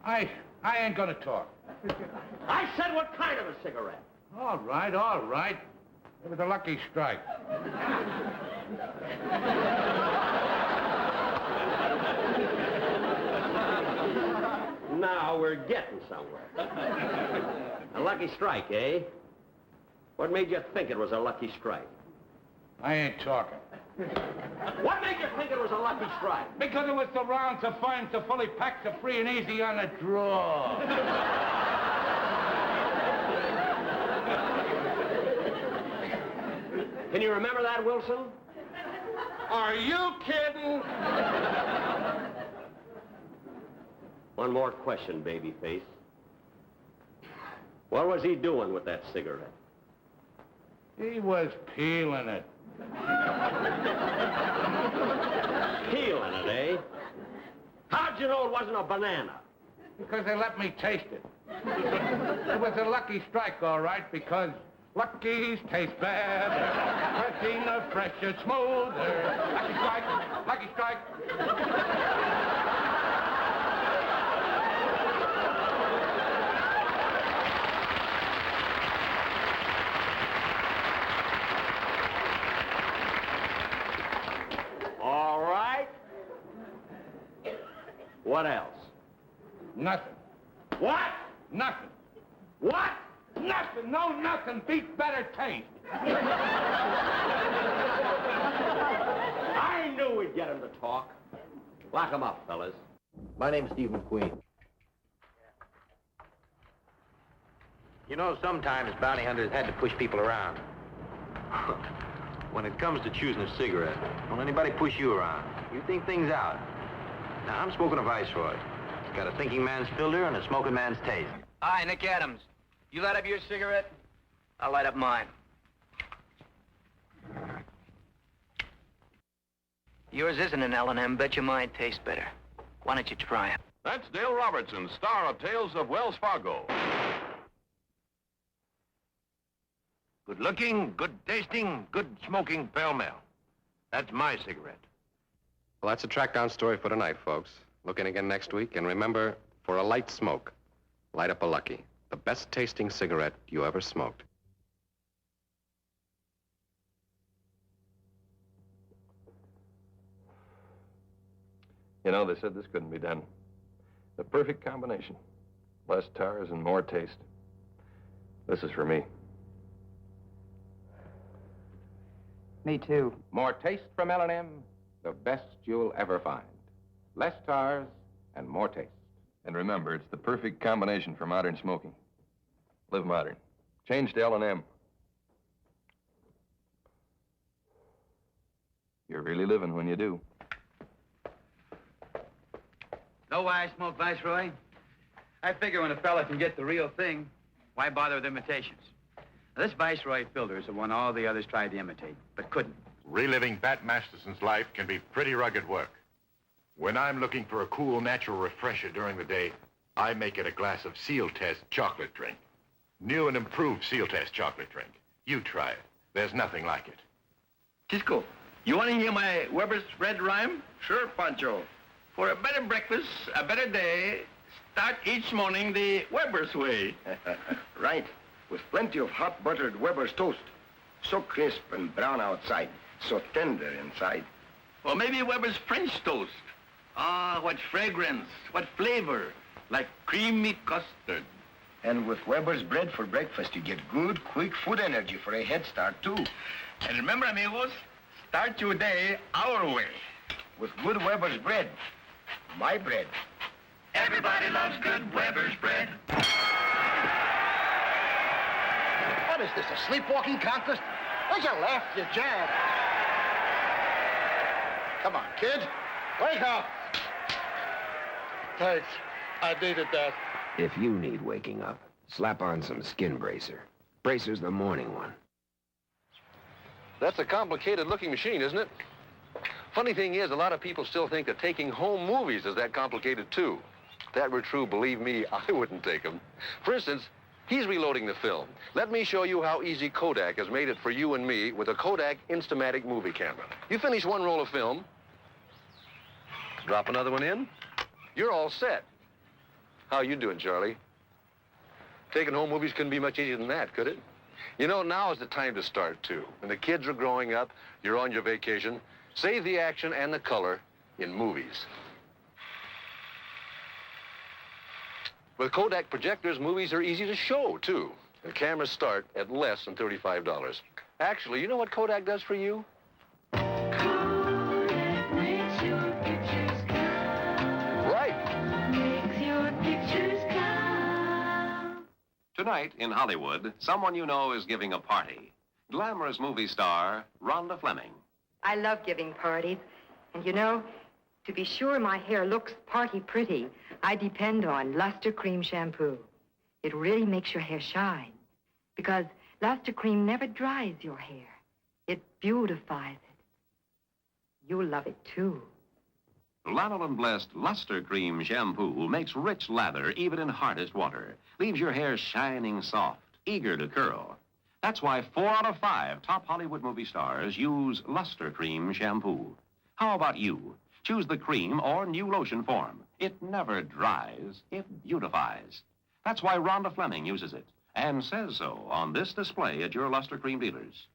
I ain't gonna talk. I said what kind of a cigarette? All right. It was a lucky strike. Now we're getting somewhere. A lucky strike, eh? What made you think it was a lucky strike? I ain't talking. What made you think it was a lucky strike? Because it was so round, so fine, so fully packed, so free and easy on the draw. Can you remember that, Wilson? Are you kidding? One more question, babyface. What was he doing with that cigarette? He was peeling it. Peeling it, eh? How'd you know it wasn't a banana? Because they let me taste it. It was a lucky strike, all right, because luckies taste better, fresher, fresher, smoother. Lucky strike, lucky strike. All right. What else? Nothing. What? Nothing. What? Nothing. No, nothing beats better taste. I knew we'd get him to talk. Lock him up, fellas. My name's Steve McQueen. You know, sometimes bounty hunters had to push people around. When it comes to choosing a cigarette, don't anybody push you around. You think things out. Now, I'm smoking a Viceroy. It's got a thinking man's filter and a smoking man's taste. Hi, Nick Adams. You light up your cigarette? I'll light up mine. Yours isn't an L&M. Bet your mine tastes better. Why don't you try it? That's Dale Robertson, star of Tales of Wells Fargo. Good looking, good tasting, good smoking pell-mell. That's my cigarette. Well, that's a track-down story for tonight, folks. Look in again next week, and remember, for a light smoke, light up a Lucky, the best-tasting cigarette you ever smoked. You know, they said this couldn't be done. The perfect combination. Less tars and more taste. This is for me. Me too. More taste from L&M, the best you'll ever find. Less tars and more taste. And remember, it's the perfect combination for modern smoking. Live modern. Change to L&M. You're really living when you do. Know why I smoke Viceroy? I figure when a fella can get the real thing, why bother with imitations? Now, this Viceroy filter is the one all the others tried to imitate, but couldn't. Reliving Bat Masterson's life can be pretty rugged work. When I'm looking for a cool, natural refresher during the day, I make it a glass of Seal Test chocolate drink. New and improved Seal Test chocolate drink. You try it. There's nothing like it. Cisco, you want to hear my Weber's Red rhyme? Sure, Pancho. For a better breakfast, a better day, start each morning the Weber's way. Right. With plenty of hot buttered Weber's toast. So crisp and brown outside, so tender inside. Or maybe Weber's French toast. Ah, what fragrance, what flavor, like creamy custard. And with Weber's bread for breakfast, you get good, quick food energy for a head start, too. And remember, amigos, start your day our way. With good Weber's bread. My bread. Everybody loves good Weber's bread. What is this, a sleepwalking contest? Why'd you laugh, you jab? Come on, kids. Wake up. Thanks. I needed that. If you need waking up, slap on some Skin Bracer. Bracer's the morning one. That's a complicated-looking machine, isn't it? Funny thing is, a lot of people still think that taking home movies is that complicated, too. If that were true, believe me, I wouldn't take them. For instance, he's reloading the film. Let me show you how easy Kodak has made it for you and me with a Kodak Instamatic movie camera. You finish one roll of film, drop another one in, you're all set. How you doing, Charlie? Taking home movies couldn't be much easier than that, could it? You know, now is the time to start, too. When the kids are growing up, you're on your vacation, save the action and the color in movies. With Kodak projectors, movies are easy to show, too. And cameras start at less than $35. Actually, you know what Kodak does for you? Kodak makes your pictures count. Right. Makes your pictures count. Tonight in Hollywood, someone you know is giving a party. glamorous movie star Rhonda Fleming. I love giving parties. And you know, to be sure my hair looks party pretty, I depend on Luster Cream shampoo. It really makes your hair shine. Because Luster Cream never dries your hair. It beautifies it. You'll love it, too. Lanolin Blessed Luster Cream Shampoo makes rich lather even in hardest water. Leaves your hair shining soft, eager to curl. That's why 4 out of 5 top Hollywood movie stars use Luster Cream Shampoo. How about you? Choose the cream or new lotion form. It never dries, it beautifies. That's why Rhonda Fleming uses it and says so on this display at your Luster Cream dealers.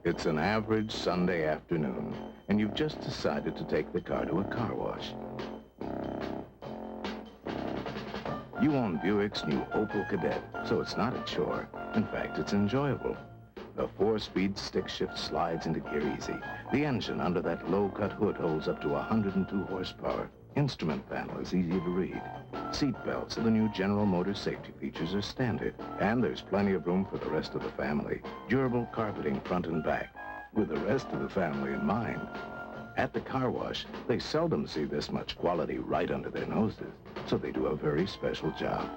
It's an average Sunday afternoon, and you've just decided to take the car to a car wash. You own Buick's new Opel Kadett, so it's not a chore. In fact, it's enjoyable. The 4-speed stick shift slides into gear easy. The engine under that low-cut hood holds up to 102 horsepower. Instrument panel is easy to read. Seat belts and the new General Motors safety features are standard. And there's plenty of room for the rest of the family. Durable carpeting front and back, with the rest of the family in mind. At the car wash, they seldom see this much quality right under their noses, so they do a very special job.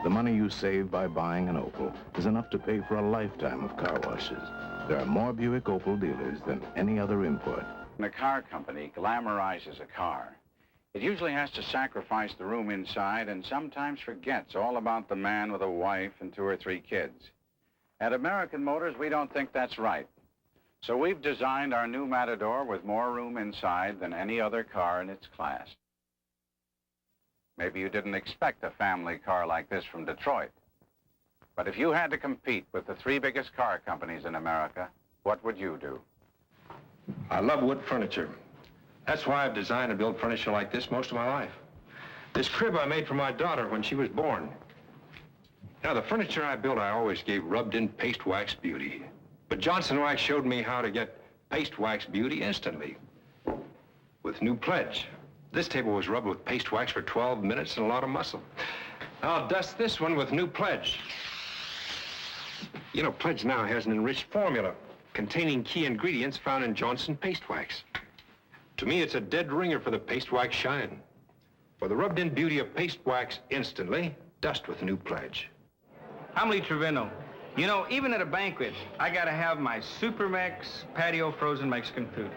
The money you save by buying an Opel is enough to pay for a lifetime of car washes. There are more Buick Opel dealers than any other import. When a car company glamorizes a car, it usually has to sacrifice the room inside and sometimes forgets all about the man with a wife and 2 or 3 kids. At American Motors, we don't think that's right. So we've designed our new Matador with more room inside than any other car in its class. Maybe you didn't expect a family car like this from Detroit. But if you had to compete with the 3 biggest car companies in America, what would you do? I love wood furniture. That's why I've designed and built furniture like this most of my life. This crib I made for my daughter when she was born. Now, the furniture I built, I always gave rubbed-in paste wax beauty. But Johnson Wax showed me how to get paste wax beauty instantly with New Pledge. This table was rubbed with paste wax for 12 minutes and a lot of muscle. I'll dust this one with New Pledge. You know, Pledge now has an enriched formula containing key ingredients found in Johnson paste wax. To me, it's a dead ringer for the paste wax shine. For the rubbed-in beauty of paste wax instantly, dust with New Pledge. I'm Lee Trevino. You know, even at a banquet, I gotta have my Supermex patio frozen Mexican food.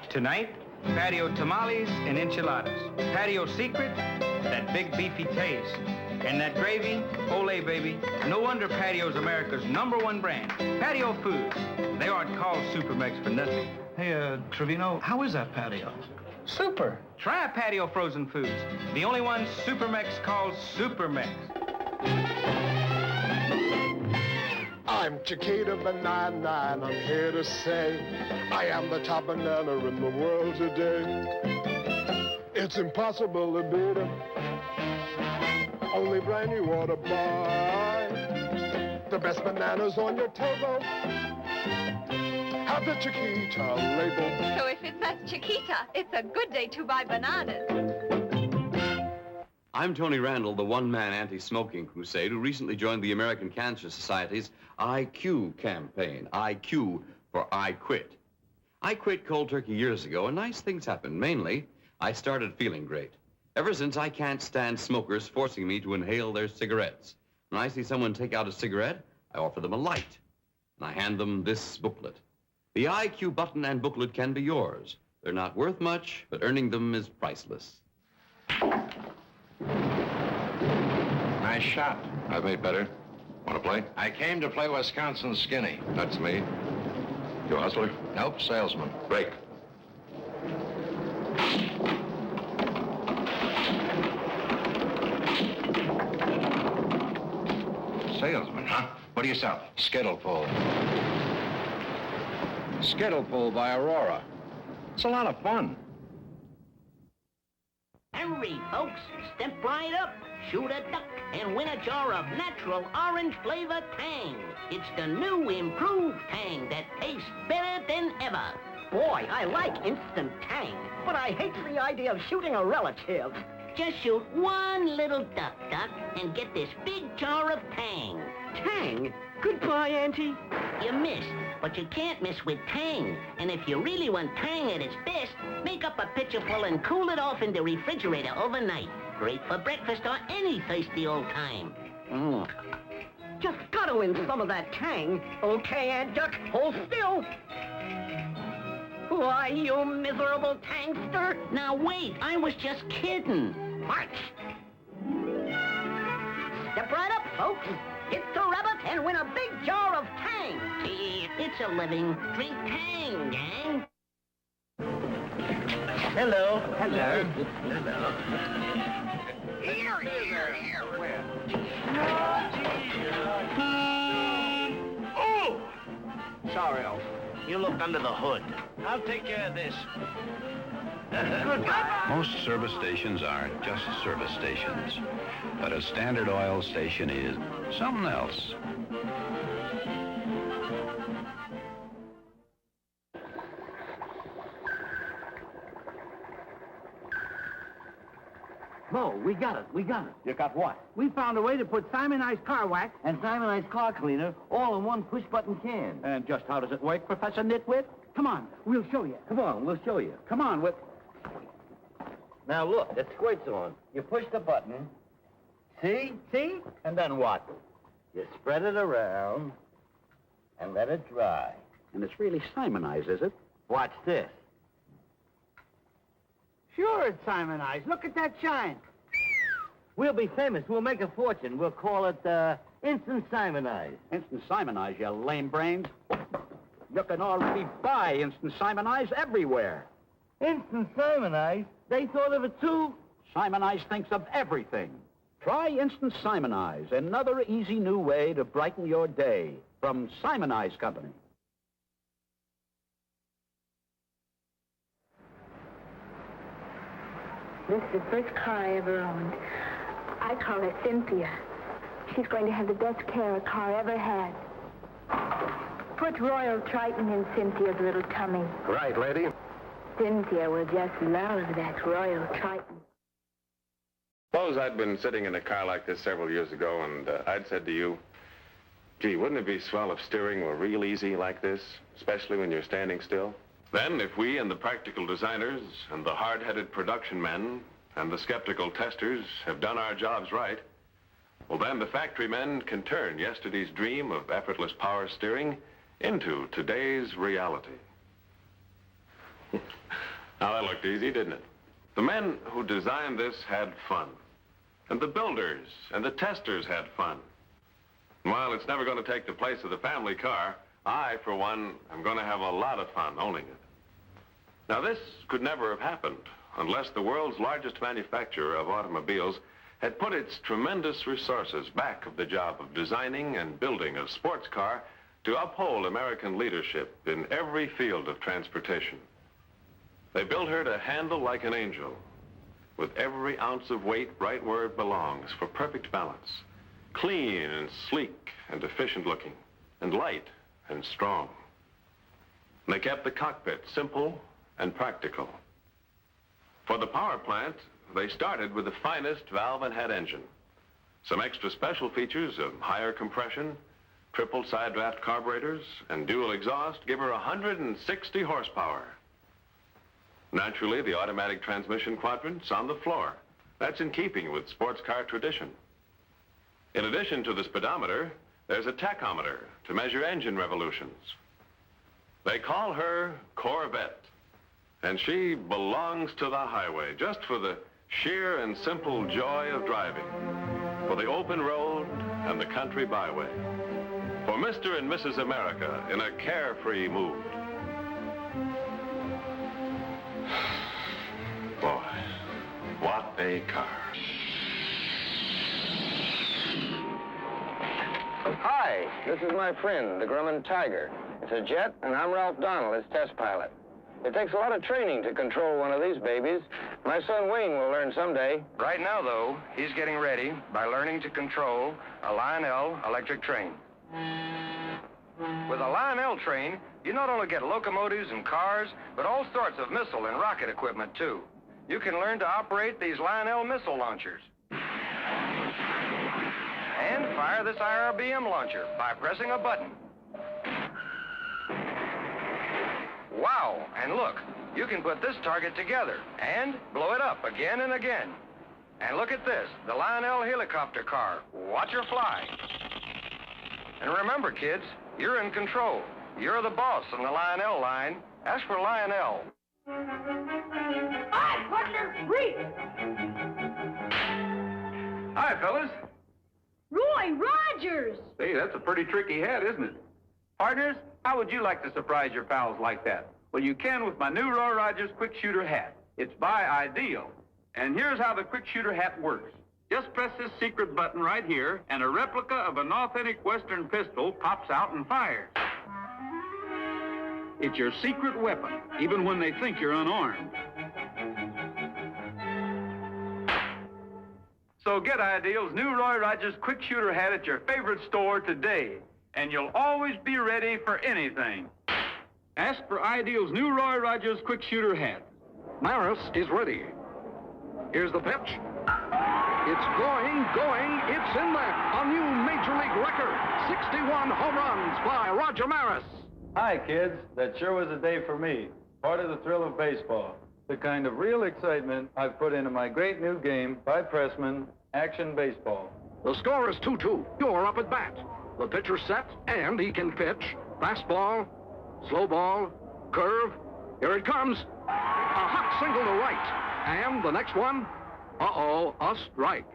Tonight, patio tamales and enchiladas. Patio secret, that big beefy taste. And that gravy, Olay, baby. No wonder Patio's America's #1 brand. Patio Foods. They aren't called Supermex for nothing. Hey, Trevino, how is that patio? Super. Try Patio Frozen Foods. The only one Supermex calls Supermex. I'm Chiquita Banana, and I'm here to say I am the top banana in the world today. It's impossible to beat 'em. Only brand you ought to buy. The best bananas on your table have the Chiquita label. So if it says Chiquita, it's a good day to buy bananas. I'm Tony Randall, the one-man anti-smoking crusade who recently joined the American Cancer Society's IQ campaign. IQ for I Quit. I quit cold turkey years ago, and nice things happened. Mainly, I started feeling great. Ever since, I can't stand smokers forcing me to inhale their cigarettes. When I see someone take out a cigarette, I offer them a light, and I hand them this booklet. The IQ button and booklet can be yours. They're not worth much, but earning them is priceless. Nice shot. I've made better. Want to play? I came to play Wisconsin Skinny. That's me. You a hustler? Nope, salesman. Break. Salesman, huh? What do you sell? Skittle Pull. Skittle Pull by Aurora. It's a lot of fun. Hurry, folks. Step right up, shoot a duck, and win a jar of natural orange flavor Tang. It's the new improved Tang that tastes better than ever. Boy, I like instant tang, but I hate the idea of shooting a relative. Just shoot one little duck, and get this big jar of tang. Tang? Goodbye, Auntie. You missed, but you can't miss with tang. And if you really want tang at its best, make up a pitcher full and cool it off in the refrigerator overnight. Great for breakfast or any thirsty old time. Just guzzle in some of that tang. Okay, Aunt Duck, hold still. Why, you miserable tankster? Now wait, I was just kidding. March. Step right up, folks. Hit the rabbit and win a big jar of tang. It's a living. Drink tang, gang. Hello. Hello. Hello. Here. Where? Oh! Sorry, Elf. You look under the hood. I'll take care of this. Goodbye. Most service stations are just service stations, but a Standard Oil station is something else. Mo, we got it. You got what? We found a way to put Simonized car wax And Simonized car cleaner all in one push-button can. And just how does it work, Professor Nitwit? Come on, we'll show you. Come on, we'll show you. Come on, Now look, it squirts on. You push the button. See? And then what? You spread it around and let it dry. And it's really Simonized, is it? Watch this. Sure, it's Simonized. Look at that shine. We'll be famous. We'll make a fortune. We'll call it, Instant Simonized. Instant Simonized, you lame brains. You can already buy Instant Simonized everywhere. Instant Simonized? They thought of it, too? Simonized thinks of everything. Try Instant Simonized, another easy new way to brighten your day. From Simonized Company. This is the first car I ever owned. I call her Cynthia. She's going to have the best care a car ever had. Put Royal Triton in Cynthia's little tummy. Right, lady. Cynthia will just love that Royal Triton. Suppose I'd been sitting in a car like this several years ago, and I'd said to you, gee, wouldn't it be swell if steering were real easy like this, especially when you're standing still? Then, if we and the practical designers and the hard-headed production men and the skeptical testers have done our jobs right, well, then the factory men can turn yesterday's dream of effortless power steering into today's reality. Now, that looked easy, didn't it? The men who designed this had fun. And the builders and the testers had fun. And while it's never going to take the place of the family car, I, for one, am going to have a lot of fun owning it. Now, this could never have happened unless the world's largest manufacturer of automobiles had put its tremendous resources back of the job of designing and building a sports car to uphold American leadership in every field of transportation. They built her to handle like an angel, with every ounce of weight right where it belongs for perfect balance, clean and sleek and efficient looking, and light and strong. And they kept the cockpit simple and practical. For the power plant, they started with the finest valve and head engine. Some extra special features of higher compression, triple side draft carburetors, and dual exhaust give her 160 horsepower. Naturally, the automatic transmission quadrant's on the floor. That's in keeping with sports car tradition. In addition to the speedometer, there's a tachometer to measure engine revolutions. They call her Corvette, and she belongs to the highway just for the sheer and simple joy of driving, for the open road and the country byway, for Mr. and Mrs. America in a carefree mood. Boy, what a car. Hi, this is my friend, the Grumman Tiger. It's a jet, and I'm Ralph Donald, his test pilot. It takes a lot of training to control one of these babies. My son Wayne will learn someday. Right now, though, he's getting ready by learning to control a Lionel electric train. With a Lionel train, you not only get locomotives and cars, but all sorts of missile and rocket equipment, too. You can learn to operate these Lionel missile launchers. And fire this IRBM launcher by pressing a button. Wow, and look, you can put this target together and blow it up again and again. And look at this, the Lionel helicopter car. Watch her fly. And remember, kids, you're in control. You're the boss on the Lionel line. Ask for Lionel. Hi, partner, Reese! Hi, fellas. Roy Rogers! Hey, that's a pretty tricky hat, isn't it? Partners, how would you like to surprise your pals like that? Well, you can with my new Roy Rogers Quick Shooter hat. It's by Ideal. And here's how the Quick Shooter hat works. Just press this secret button right here, and a replica of an authentic Western pistol pops out and fires. It's your secret weapon, even when they think you're unarmed. So get Ideal's new Roy Rogers Quick Shooter hat at your favorite store today, and you'll always be ready for anything. Ask for Ideal's new Roy Rogers Quick Shooter hat. Maris is ready. Here's the pitch. It's going, it's in there. A new Major League record. 61 home runs by Roger Maris. Hi, kids. That sure was a day for me. Part of the thrill of baseball. The kind of real excitement I've put into my great new game by Pressman, Action Baseball. The score is 2-2. You're up at bat. The pitcher's set, and he can pitch. Fastball, slow ball, curve. Here it comes. A hot single to right. And the next one, uh-oh, a strike.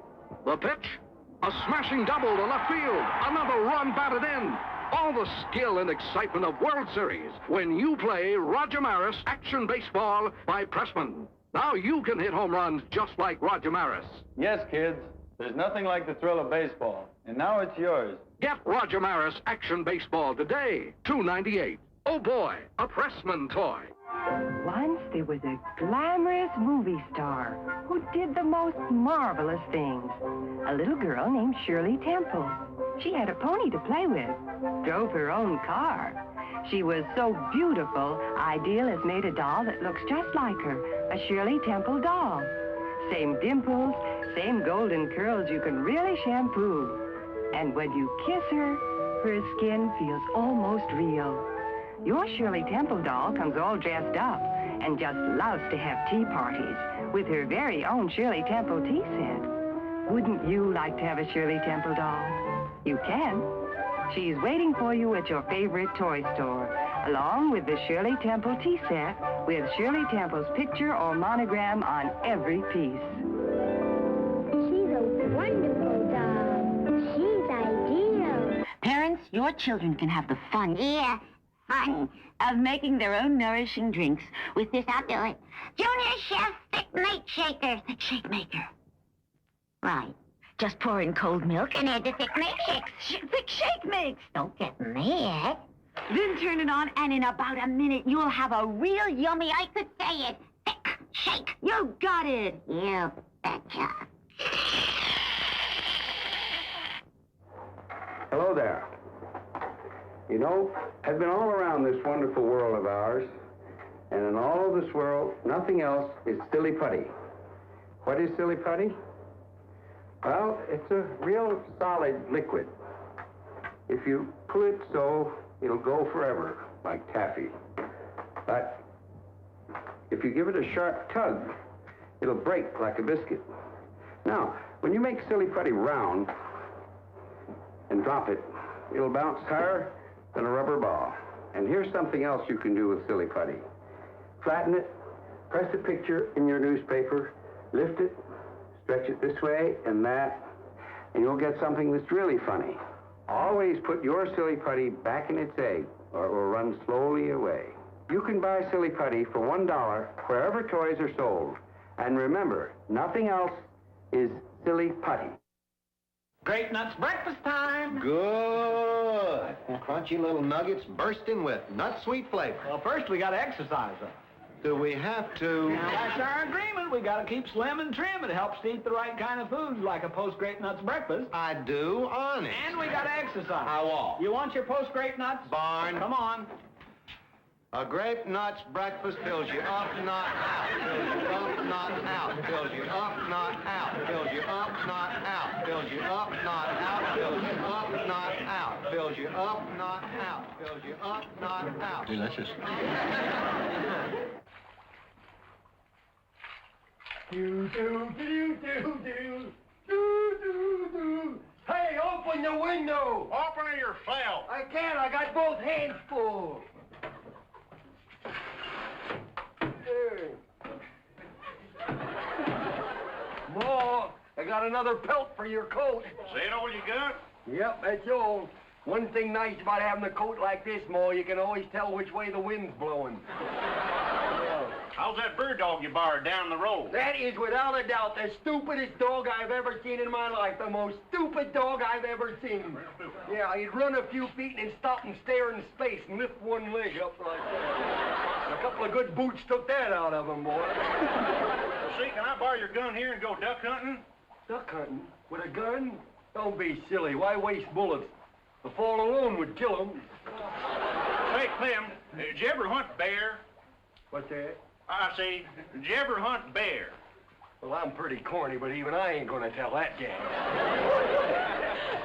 The pitch, a smashing double to left field. Another run batted in. All the skill and excitement of World Series when you play Roger Maris Action Baseball by Pressman. Now you can hit home runs just like Roger Maris. Yes, kids. There's nothing like the thrill of baseball. And now it's yours. Get Roger Maris Action Baseball today, $2.98. Oh boy, a Pressman toy. Once there was a glamorous movie star who did the most marvelous things. A little girl named Shirley Temple. She had a pony to play with, drove her own car. She was so beautiful, Ideal has made a doll that looks just like her, a Shirley Temple doll. Same dimples, same golden curls you can really shampoo. And when you kiss her, her skin feels almost real. Your Shirley Temple doll comes all dressed up and just loves to have tea parties with her very own Shirley Temple tea set. Wouldn't you like to have a Shirley Temple doll? You can. She's waiting for you at your favorite toy store, along with the Shirley Temple tea set with Shirley Temple's picture or monogram on every piece. She's a wonderful doll. She's Ideal. Parents, your children can have the fun. Yeah. Fun of making their own nourishing drinks with this outdoor Junior Chef Thick Mate Shaker. Thick Shake Maker. Right. Just pour in cold milk and add the Thick Mate Shakes. Thick Shake Mix. Don't get mad. Then turn it on, and in about a minute, you'll have a real yummy, I could say it, Thick Shake. You got it. You betcha. Hello there. You know, I've been all around this wonderful world of ours, and in all of this world, nothing else is silly putty. What is silly putty? Well, it's a real solid liquid. If you pull it so, it'll go forever, like taffy. But if you give it a sharp tug, it'll break like a biscuit. Now, when you make silly putty round and drop it, it'll bounce higher than a rubber ball. And here's something else you can do with silly putty. Flatten it, press a picture in your newspaper, lift it, stretch it this way and that, and you'll get something that's really funny. Always put your silly putty back in its egg, or it will run slowly away. You can buy silly putty for $1 wherever toys are sold. And remember, nothing else is silly putty. Grape Nuts breakfast time. Good. Crunchy little nuggets bursting with nut sweet flavor. Well, first we got to exercise them. Do we have to? Now, that's our agreement. We got to keep slim and trim. It helps to eat the right kind of foods, like a post-grape nuts breakfast. I do, honest. And we got to exercise. How all? You want your post-grape nuts? Barn. Come on. A grape nuts breakfast fills you up, not out. Fills you up, not out. Fills you up, not out. Fills you up, not out. Fills you up, not out. Fills you up, not out. Fills you up, not out. Fills you up, not out. Delicious. Do. Hey, open the window. Open it yourself. I can't. I got both hands full. Ma, I got another pelt for your coat. Is that all you got? Yep, that's all. One thing nice about having a coat like this, Ma, you can always tell which way the wind's blowing. How's that bird dog you borrowed down the road? That is without a doubt the stupidest dog I've ever seen in my life. The most stupid dog I've ever seen. Yeah, he'd run a few feet and then stop and stare in space and lift one leg up like that. A couple of good boots took that out of him, boy. Well, see, can I borrow your gun here and go duck hunting? Duck hunting? With a gun? Don't be silly. Why waste bullets? The fall alone would kill him. Hey, Clem, did you ever hunt bear? What's that? I say, did you ever hunt bear? Well, I'm pretty corny, but even I ain't gonna tell that gang.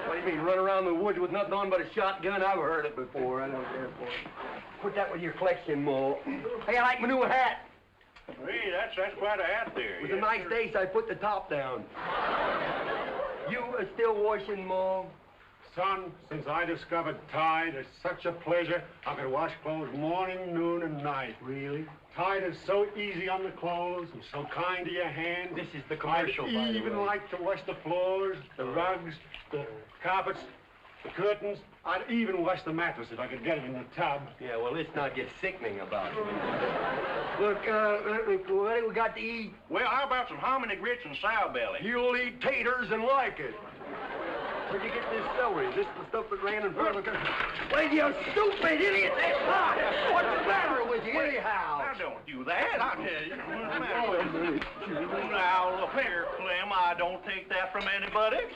What do you mean, run around the woods with nothing on but a shotgun? I've heard it before. I don't care for it. Put that with your collection, Mo. Hey, I like my new hat. Hey, that's quite a hat there. It was a nice day, so I put the top down. You are still washing, Mo? Son, since I discovered Tide, it's such a pleasure. I can wash clothes morning, noon, and night. Really? Tide is so easy on the clothes and so kind to your hands. This is the commercial, by the I even way. like to wash the floors, the rugs, the carpets, the curtains. I'd even wash the mattress if I could get it in the tub. Yeah, well, let's not get sickening about it. Look, what do we got to eat? Well, how about some hominy grits and sow belly? You'll eat taters and like it. Where'd you get this celery? Is this the stuff that ran in front of the... Well, you stupid idiot! That's not! What's the matter with you, anyhow? Now, don't do that, I'll tell you. What's the matter with you? Now, look here, Clem, I don't take that from anybody.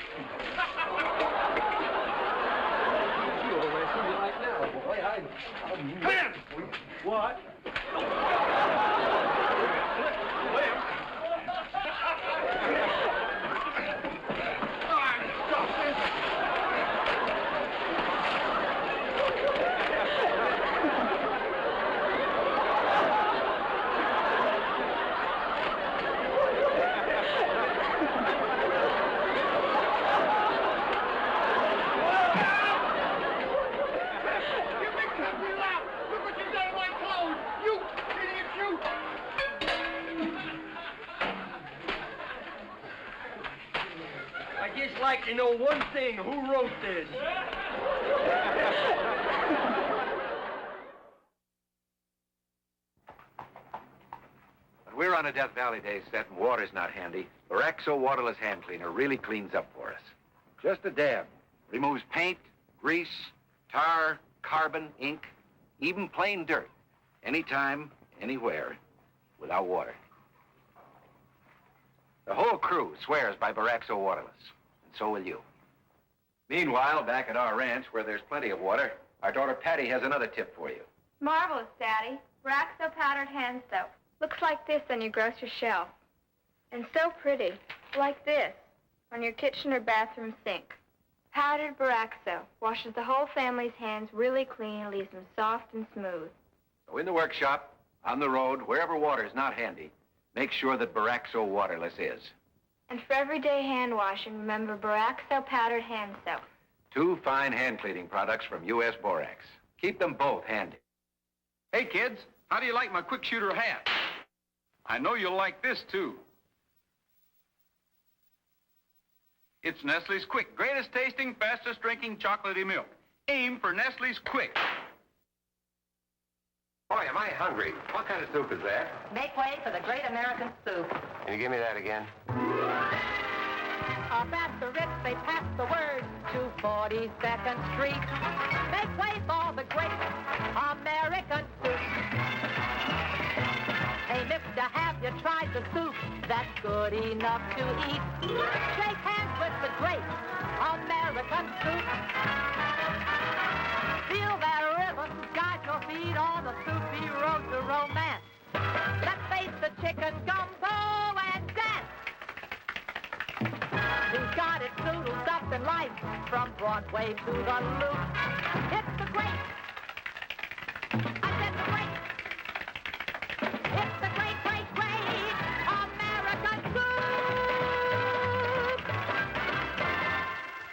You'll arrest me right now, boy. Clem! What? I'd just like to know one thing. Who wrote this? When we're on a Death Valley Day set and water's not handy, Baraxo Waterless Hand Cleaner really cleans up for us. Just a dab. Removes paint, grease, tar, carbon, ink, even plain dirt. Anytime, anywhere, without water. The whole crew swears by Baraxo Waterless, and so will you. Meanwhile, back at our ranch, where there's plenty of water, our daughter Patty has another tip for you. Marvelous, Daddy. Baraxo powdered hand soap. Looks like this on your grocer's shelf. And so pretty, like this, on your kitchen or bathroom sink. Powdered Baraxo washes the whole family's hands really clean and leaves them soft and smooth. So in the workshop, on the road, wherever water is not handy, make sure that Baraxo Waterless is. And for everyday hand washing, remember Baraxo powdered hand soap. 2 fine hand cleaning products from U.S. Borax. Keep them both handy. Hey, kids, how do you like my quick shooter hat? I know you'll like this, too. It's Nestle's Quick, greatest tasting, fastest drinking chocolatey milk. Aim for Nestle's Quick. Boy, am I hungry. What kind of soup is that? Make way for the great American soup. Can you give me that again? Up at the Ritz, they pass the word to 42nd Street. Make way for the great American soup. even if you tried the soup, that's good enough to eat. Shake hands with the great American soup. Feel that rhythm, guide your feet on the soupy road to romance. Let's face the chicken gumbo and dance. He's got it noodled up in life from Broadway to the Loop. It's the great. I said the great. It's the great, great, great American soup.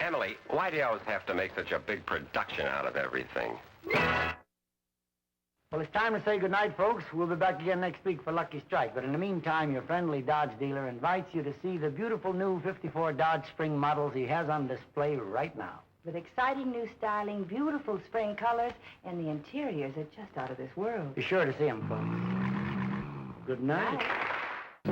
Emily, why do you always have to make such a big production out of everything? Well, it's time to say goodnight, folks. We'll be back again next week for Lucky Strike. But in the meantime, your friendly Dodge dealer invites you to see the beautiful new 54 Dodge Spring models he has on display right now. With exciting new styling, beautiful spring colors, and the interiors are just out of this world. Be sure to see them, folks. Good night.